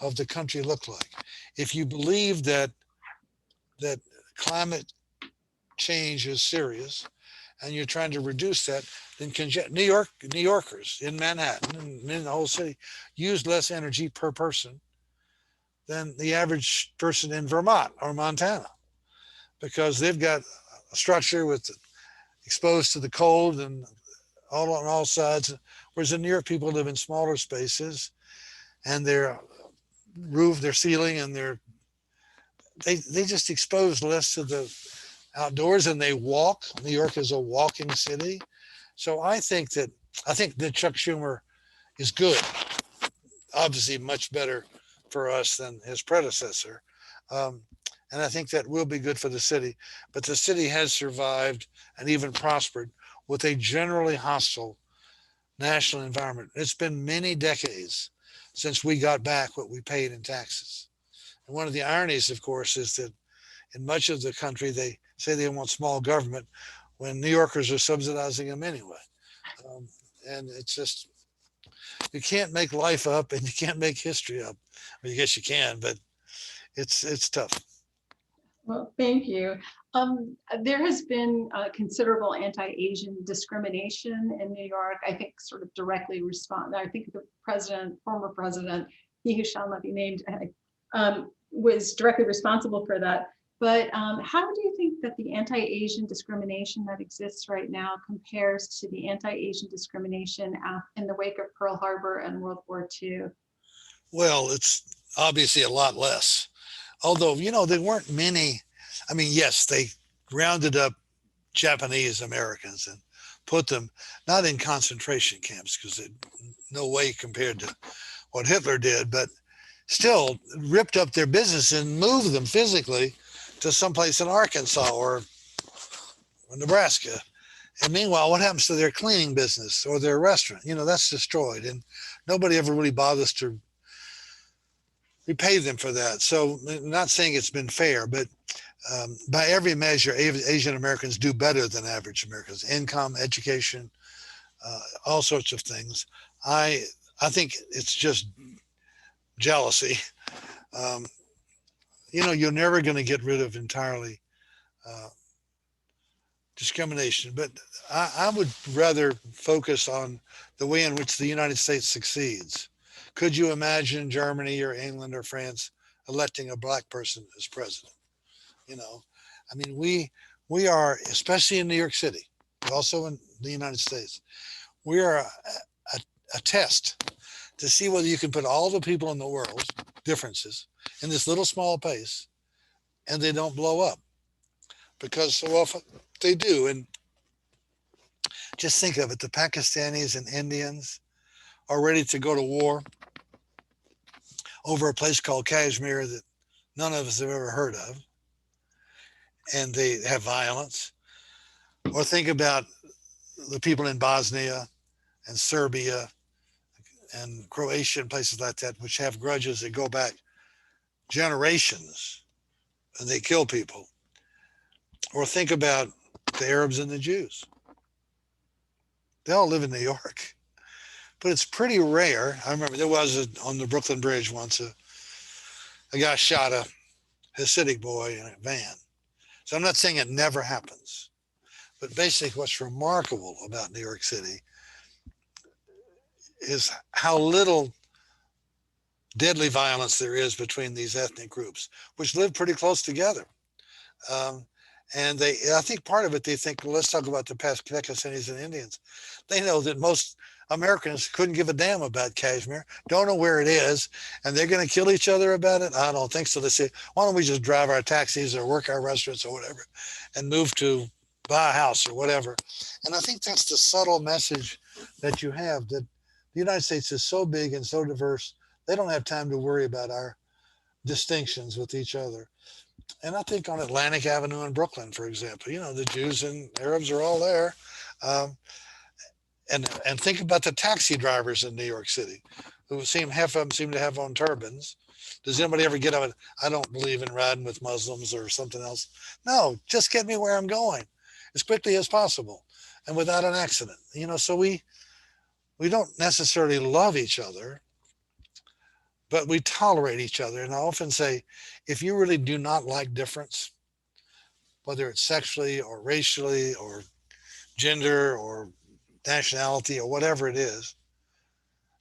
of the country look like? If you believe that climate change is serious and you're trying to reduce that, then New Yorkers in Manhattan and in the whole city use less energy per person than the average person in Vermont or Montana, because they've got a structure with exposed to the cold and all on all sides. Whereas in New York, people live in smaller spaces, and their roof, their ceiling, and they just expose less to the outdoors, and they walk. New York is a walking city. So I think that Chuck Schumer is good, obviously much better for us than his predecessor. And I think that will be good for the city. But the city has survived and even prospered with a generally hostile national environment. It's been many decades since we got back what we paid in taxes. And one of the ironies, of course, is that in much of the country, they say they want small government when New Yorkers are subsidizing them anyway. And it's just, you can't make life up and you can't make history up. I mean, I guess you can, but it's tough. Well, thank you. There has been considerable anti-Asian discrimination in New York. I think sort of directly respond. I think the former president, he who shall not be named, was directly responsible for that. But how do you think that the anti-Asian discrimination that exists right now compares to the anti-Asian discrimination in the wake of Pearl Harbor and World War II? Well, it's obviously a lot less. Although, there weren't many. I mean, yes, they rounded up Japanese Americans and put them not in concentration camps, because no way compared to what Hitler did, but still ripped up their business and moved them physically to someplace in Arkansas or Nebraska. And meanwhile, what happens to their cleaning business or their restaurant? That's destroyed, and nobody ever really bothers to repay them for that. So I'm not saying it's been fair, but by every measure, Asian Americans do better than average Americans. Income, education, all sorts of things. I think it's just jealousy. You're never going to get rid of entirely discrimination, but I would rather focus on the way in which the United States succeeds. Could you imagine Germany or England or France electing a black person as president? I mean, we are, especially in New York City, but also in the United States, we are a test to see whether you can put all the people in the world, differences, in this little small place, and they don't blow up. Because so often they do. And just think of it, the Pakistanis and Indians are ready to go to war over a place called Kashmir that none of us have ever heard of. And they have violence. Or think about the people in Bosnia and Serbia and Croatia and places like that, which have grudges that go back generations, and they kill people. Or think about the Arabs and the Jews. They all live in New York. But it's pretty rare. I remember there was on the Brooklyn Bridge once, a guy shot a Hasidic boy in a van. So I'm not saying it never happens. But basically what's remarkable about New York City is how little deadly violence there is between these ethnic groups, which live pretty close together. And I think part of it, they think, well, let's talk about the Pakistanis and Indians. They know that most Americans couldn't give a damn about Kashmir, don't know where it is, and they're going to kill each other about it? I don't think so. They say, why don't we just drive our taxis or work our restaurants or whatever and move to buy a house or whatever? And I think that's the subtle message that you have, that the United States is so big and so diverse They don't have time to worry about our distinctions with each other. And I think on Atlantic Avenue in Brooklyn, for example, the Jews and Arabs are all there. Um, and think about the taxi drivers in New York City, who half of them seem to have on turbans. Does anybody ever get on? I don't believe in riding with Muslims or something else. No, just get me where I'm going as quickly as possible and without an accident. So we don't necessarily love each other, but we tolerate each other. And I often say, if you really do not like difference, whether it's sexually or racially or gender or nationality or whatever it is,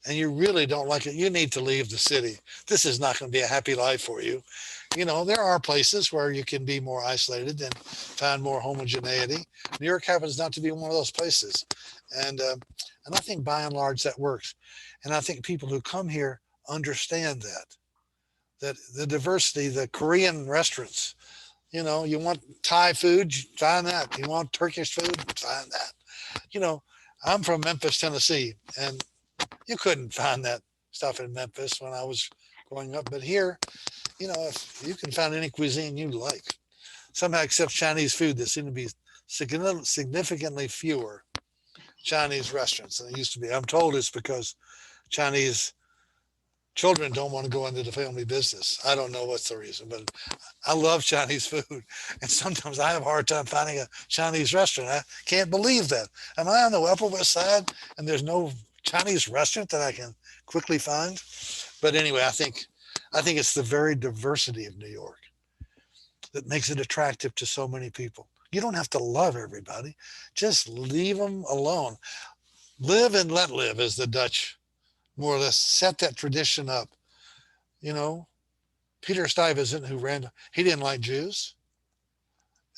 and you really don't like it, you need to leave the city. This is not going to be a happy life for you. There are places where you can be more isolated and find more homogeneity. New York happens not to be one of those places. And I think by and large that works. And I think people who come here understand that the diversity, the Korean restaurants, you want Thai food, find that. You want Turkish food, find that. I'm from Memphis, Tennessee, and you couldn't find that stuff in Memphis when I was growing up. But here, if you can find any cuisine you like, somehow except Chinese food, there seem to be significantly fewer Chinese restaurants than it used to be. I'm told it's because Chinese children don't want to go into the family business. I don't know what's the reason, but I love Chinese food. And sometimes I have a hard time finding a Chinese restaurant. I can't believe that. Am I on the Upper West Side and there's no Chinese restaurant that I can quickly find? But anyway, I think it's the very diversity of New York that makes it attractive to so many people. You don't have to love everybody. Just leave them alone. Live and let live, as the Dutch more or less set that tradition up. Peter Stuyvesant, he didn't like Jews.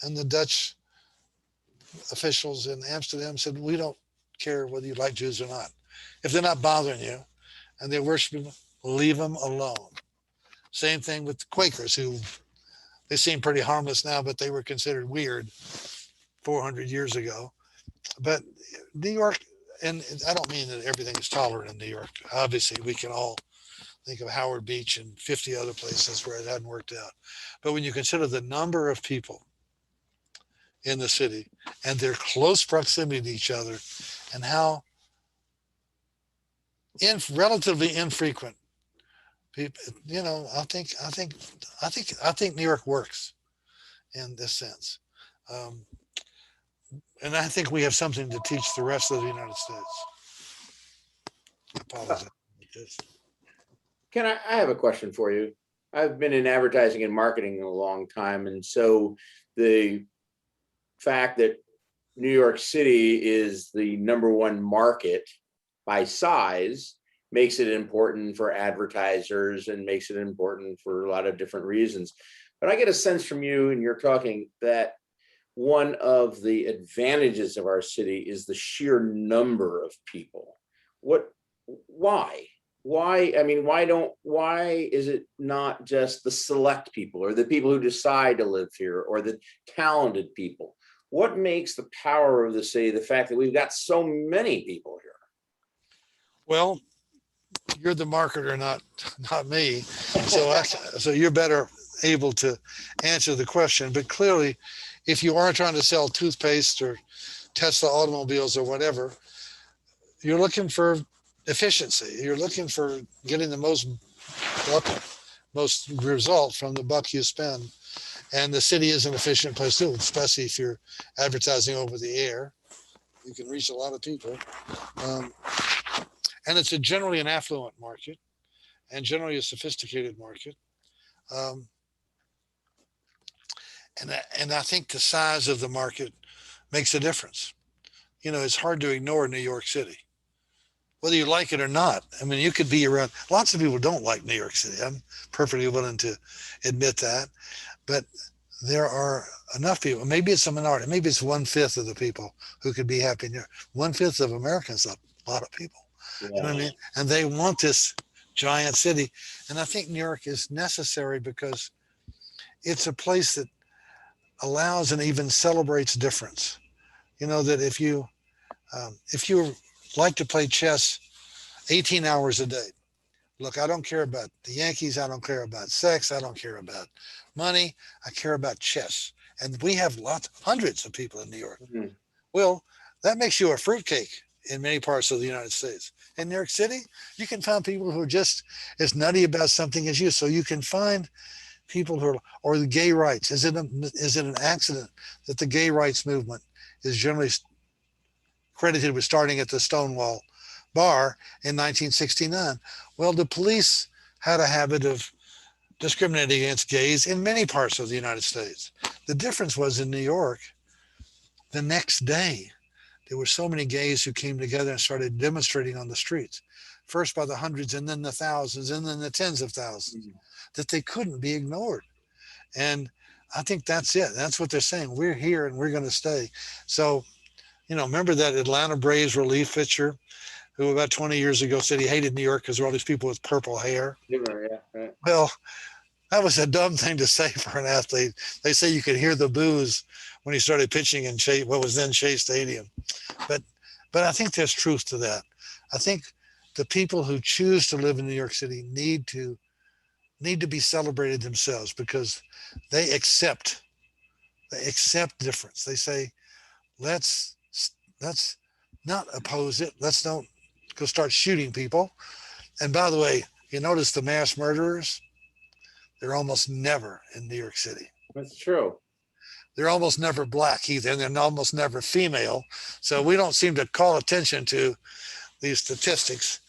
And the Dutch officials in Amsterdam said, we don't care whether you like Jews or not. If they're not bothering you and they're worshiping, leave them alone. Same thing with the Quakers, who they seem pretty harmless now, but they were considered weird 400 years ago. But New York, and I don't mean that everything is tolerant in New York. Obviously, we can all think of Howard Beach and 50 other places where it hadn't worked out. But when you consider the number of people in the city and their close proximity to each other and how relatively infrequent people, I think New York works in this sense. And I think we have something to teach the rest of the United States. I apologize. Ken, I have a question for you. I've been in advertising and marketing a long time. And so the fact that New York City is the #1 market by size makes it important for advertisers and makes it important for a lot of different reasons. But I get a sense from you, and you're talking, that one of the advantages of our city is the sheer number of people. Why? I mean, why is it not just the select people or the people who decide to live here or the talented people? What makes the power of the city the fact that we've got so many people here? Well, you're the marketer, not me. So you're better able to answer the question. But clearly, if you are trying to sell toothpaste or Tesla automobiles or whatever, you're looking for efficiency. You're looking for getting the most result from the buck you spend. And the city is an efficient place too, especially if you're advertising over the air. You can reach a lot of people. And it's generally an affluent market and generally a sophisticated market. And I think the size of the market makes a difference. It's hard to ignore New York City, whether you like it or not. I mean, you could be around, lots of people don't like New York City. I'm perfectly willing to admit that. But there are enough people, maybe it's a minority, maybe it's 1/5 of the people who could be happy here. 1/5 of Americans, a lot of people. Yeah. You know what I mean? And they want this giant city. And I think New York is necessary because it's a place that allows and even celebrates difference. That if you like to play chess 18 hours a day, Look, I don't care about the Yankees. I don't care about sex. I don't care about money. I care about chess. And we have hundreds of people in New York. Mhm. Well, that makes you a fruitcake in many parts of the United States. In New York City, you can find people who are just as nutty about something as you. So you can find people who are, or the gay rights. Is it an accident that the gay rights movement is generally credited with starting at the Stonewall bar in 1969? Well, the police had a habit of discriminating against gays in many parts of the United States. The difference was in New York, the next day, there were so many gays who came together and started demonstrating on the streets, first by the hundreds and then the thousands and then the tens of thousands, that they couldn't be ignored. And I think that's it. That's what they're saying. We're here and we're going to stay. So, remember that Atlanta Braves relief pitcher who about 20 years ago said he hated New York because there were all these people with purple hair? Yeah, right. Well, that was a dumb thing to say for an athlete. They say you could hear the boos when he started pitching in what was then Shea Stadium. But I think there's truth to that. I think the people who choose to live in New York City need to be celebrated themselves because they accept difference. They say, let's not oppose it. Let's don't go start shooting people. And by the way, you notice the mass murderers, they're almost never in New York City. That's true. They're almost never black either, and they're almost never female. So we don't seem to call attention to these statistics.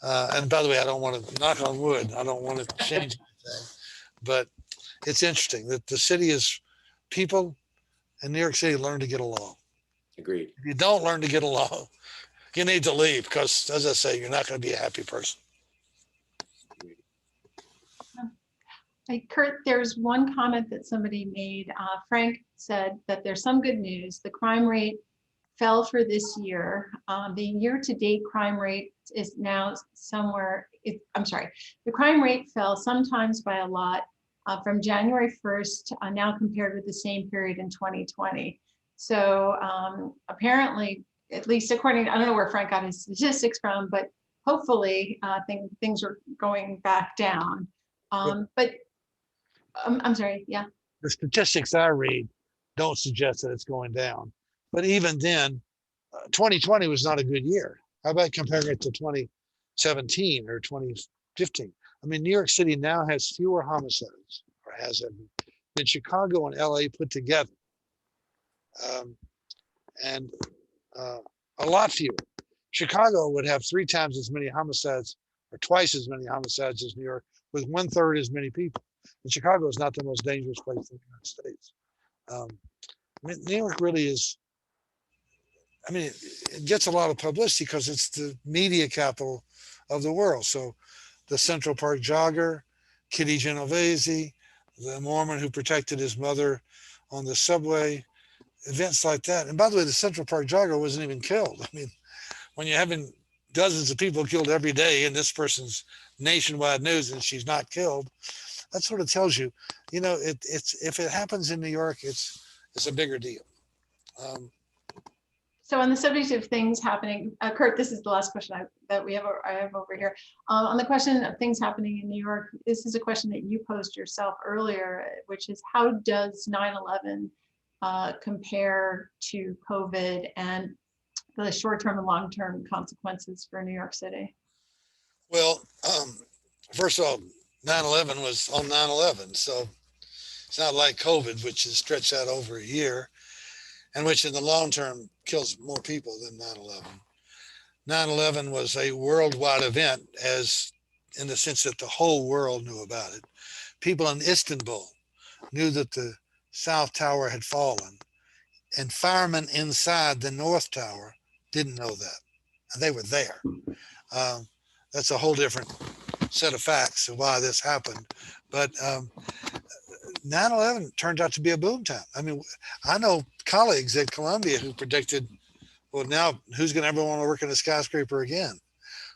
And by the way, I don't want to knock on wood. I don't want to change anything. But it's interesting that the city is, people in New York City learn to get along. Agreed. If you don't learn to get along, you need to leave because, as I say, you're not going to be a happy person. Hey, Kurt, there's one comment that somebody made. Frank said that there's some good news. The crime rate fell for this year. The year-to-date crime rate is now somewhere, the crime rate fell sometimes by a lot from January 1st, now compared with the same period in 2020. So apparently, at least according, I don't know where Frank got his statistics from, but hopefully things are going back down. But I'm sorry, yeah. The statistics I read don't suggest that it's going down. But even then, 2020 was not a good year. How about comparing it to 2017 or 2015? I mean, New York City now has fewer homicides, or has than Chicago and LA put together. And a lot fewer. Chicago would have 3 times as many homicides or twice as many homicides as New York with 1/3 as many people. And Chicago is not the most dangerous place in the United States. New York really is, it gets a lot of publicity because it's the media capital of the world. So the Central Park jogger, Kitty Genovese, the Mormon who protected his mother on the subway, events like that. And by the way, the Central Park jogger wasn't even killed. I mean, when you're having dozens of people killed every day in this person's nationwide news and she's not killed, that sort of tells you, it's if it happens in New York, it's a bigger deal. So on the subject of things happening, Kurt, this is the last question I have over here. On the question of things happening in New York, this is a question that you posed yourself earlier, which is how does 9/11 compare to COVID and the short-term and long-term consequences for New York City? Well, first of all, 9/11 was on 9/11, so it's not like COVID, which is stretched out over a year, and which in the long term kills more people than 9/11. 9/11 was a worldwide event, as in the sense that the whole world knew about it. People in Istanbul knew that the South Tower had fallen, and firemen inside the North Tower didn't know that, and they were there. That's a whole different set of facts of why this happened. But 9/11 turned out to be a boom time. I mean, I know colleagues at Columbia who predicted, well, now who's going to ever want to work in a skyscraper again?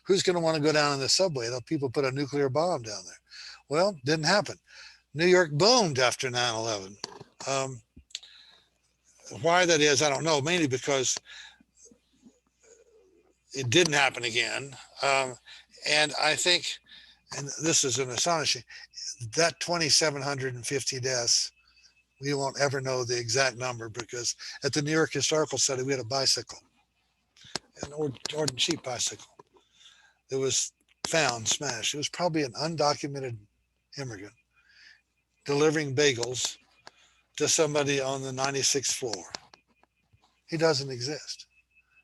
Who's going to want to go down in the subway? People put a nuclear bomb down there. Well, didn't happen. New York boomed after 9/11. Why that is, I don't know, mainly because it didn't happen again. And I think and this is an astonishing, that 2,750 deaths, we won't ever know the exact number, because at the New York Historical Society, we had a bicycle, an ordinary cheap bicycle. It was found, smashed. It was probably an undocumented immigrant delivering bagels to somebody on the 96th floor. He doesn't exist.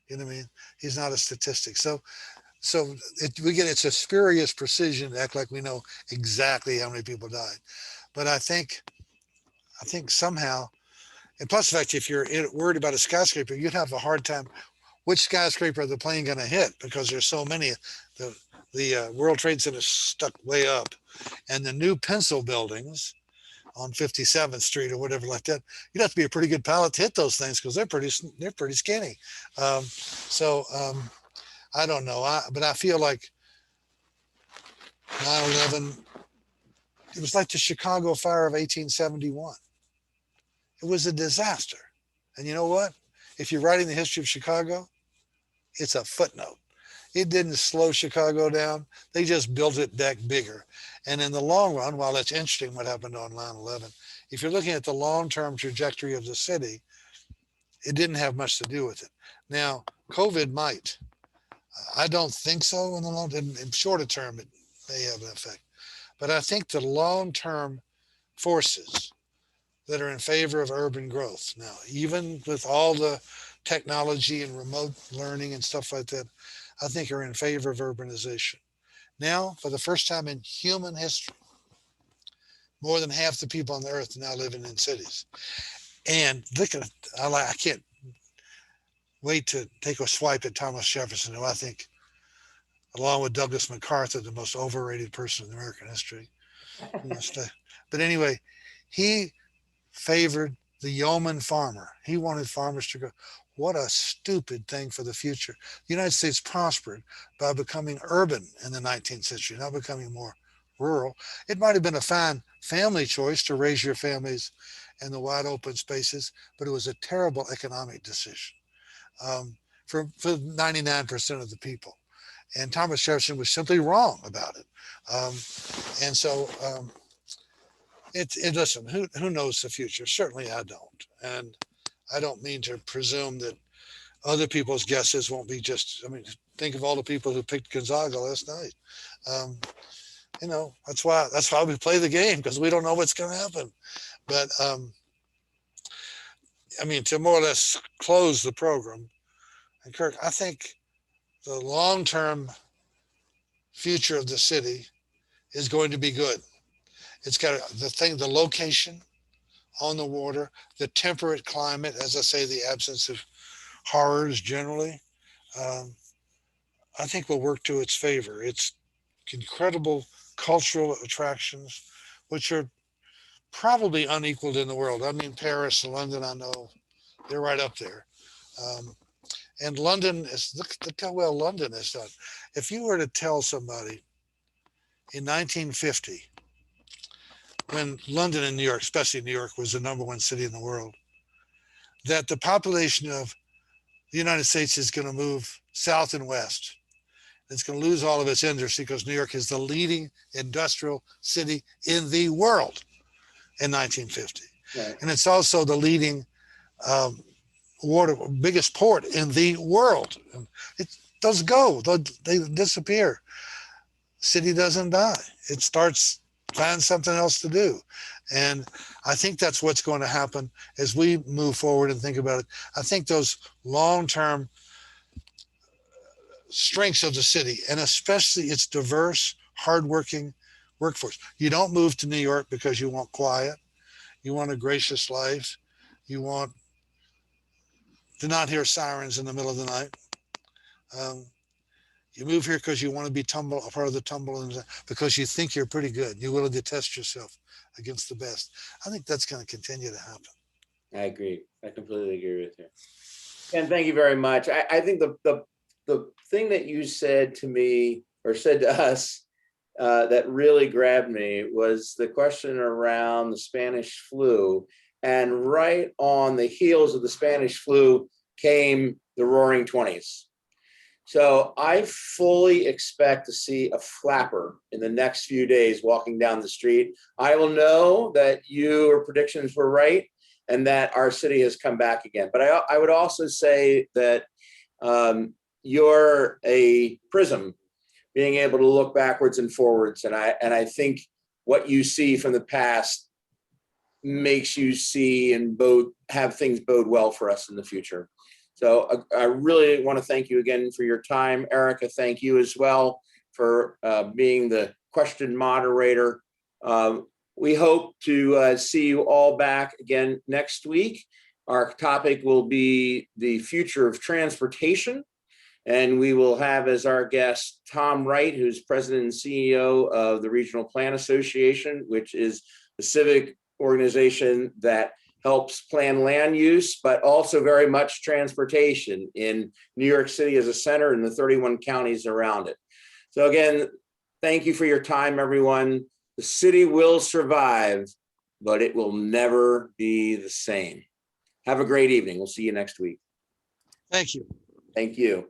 You know what I mean? He's not a statistic. So it's a spurious precision to act like we know exactly how many people died. But I think somehow, and plus the fact, if you're worried about a skyscraper, you'd have a hard time. Which skyscraper the plane going to hit? Because there's so many. The World Trade Center is stuck way up, and the new pencil buildings on 57th Street or whatever like that, you'd have to be a pretty good pilot to hit those things, because they're pretty skinny. I don't know, but I feel like 9/11. It was like the Chicago fire of 1871. It was a disaster, and you know what? If you're writing the history of Chicago, it's a footnote. It didn't slow Chicago down. They just built it back bigger. And in the long run, while it's interesting what happened on 9/11, if you're looking at the long-term trajectory of the city, it didn't have much to do with it. Now, COVID might. I don't think so in the long, in shorter term, it may have an effect. But I think the long-term forces that are in favor of urban growth now, even with all the technology and remote learning and stuff like that, I think are in favor of urbanization. Now, for the first time in human history, more than half the people on the earth are now living in cities. And look at, I can't wait to take a swipe at Thomas Jefferson, who I think, along with Douglas MacArthur, the most overrated person in American history. But anyway, he favored the yeoman farmer. He wanted farmers to go. What a stupid thing for the future. The United States prospered by becoming urban in the 19th century, not becoming more rural. It might have been a fine family choice to raise your families in the wide open spaces, but it was a terrible economic decision for 99% of the people. And Thomas Jefferson was simply wrong about it. Listen, who knows the future? Certainly I don't. And I don't mean to presume that other people's guesses won't be just, I mean, think of all the people who picked Gonzaga last night. That's why we play the game, because we don't know what's going to happen. But to more or less close the program, and Kirk, I think the long-term future of the city is going to be good. It's got the location on the water, the temperate climate, as I say, the absence of horrors generally, I think will work to its favor. It's incredible cultural attractions, which are probably unequaled in the world. I mean, Paris and London, I know they're right up there. And London look how well London has done. If you were to tell somebody in 1950, when London and New York, especially New York, was the #1 city in the world, that the population of the United States is going to move south and west. It's going to lose all of its industry because New York is the leading industrial city in the world in 1950. Right. And it's also the leading biggest port in the world. Those go, they disappear. City doesn't die. It starts find something else to do. And I think that's what's going to happen as we move forward and think about it. I think those long-term strengths of the city, and especially its diverse, hardworking workforce. You don't move to New York because you want quiet. You want a gracious life. You want to not hear sirens in the middle of the night. You move here because you want to be a part of the tumble, because you think you're pretty good. You're willing to test yourself against the best. I think that's going to continue to happen. I agree. I completely agree with you. And thank you very much. I think the thing that you said to me, or said to us, that really grabbed me was the question around the Spanish flu. And right on the heels of the Spanish flu came the Roaring 20s. So I fully expect to see a flapper in the next few days walking down the street. I will know that your predictions were right and that our city has come back again. But I would also say that you're a prism, being able to look backwards and forwards. And I think what you see from the past makes you see and have things bode well for us in the future. So I really want to thank you again for your time. Erica, thank you as well for being the question moderator. We hope to see you all back again next week. Our topic will be the future of transportation. And we will have as our guest Tom Wright, who's president and CEO of the Regional Plan Association, which is a civic organization that helps plan land use, but also very much transportation in New York City as a center and the 31 counties around it. So again, thank you for your time, everyone. The city will survive, but it will never be the same. Have a great evening. We'll see you next week. Thank you. Thank you.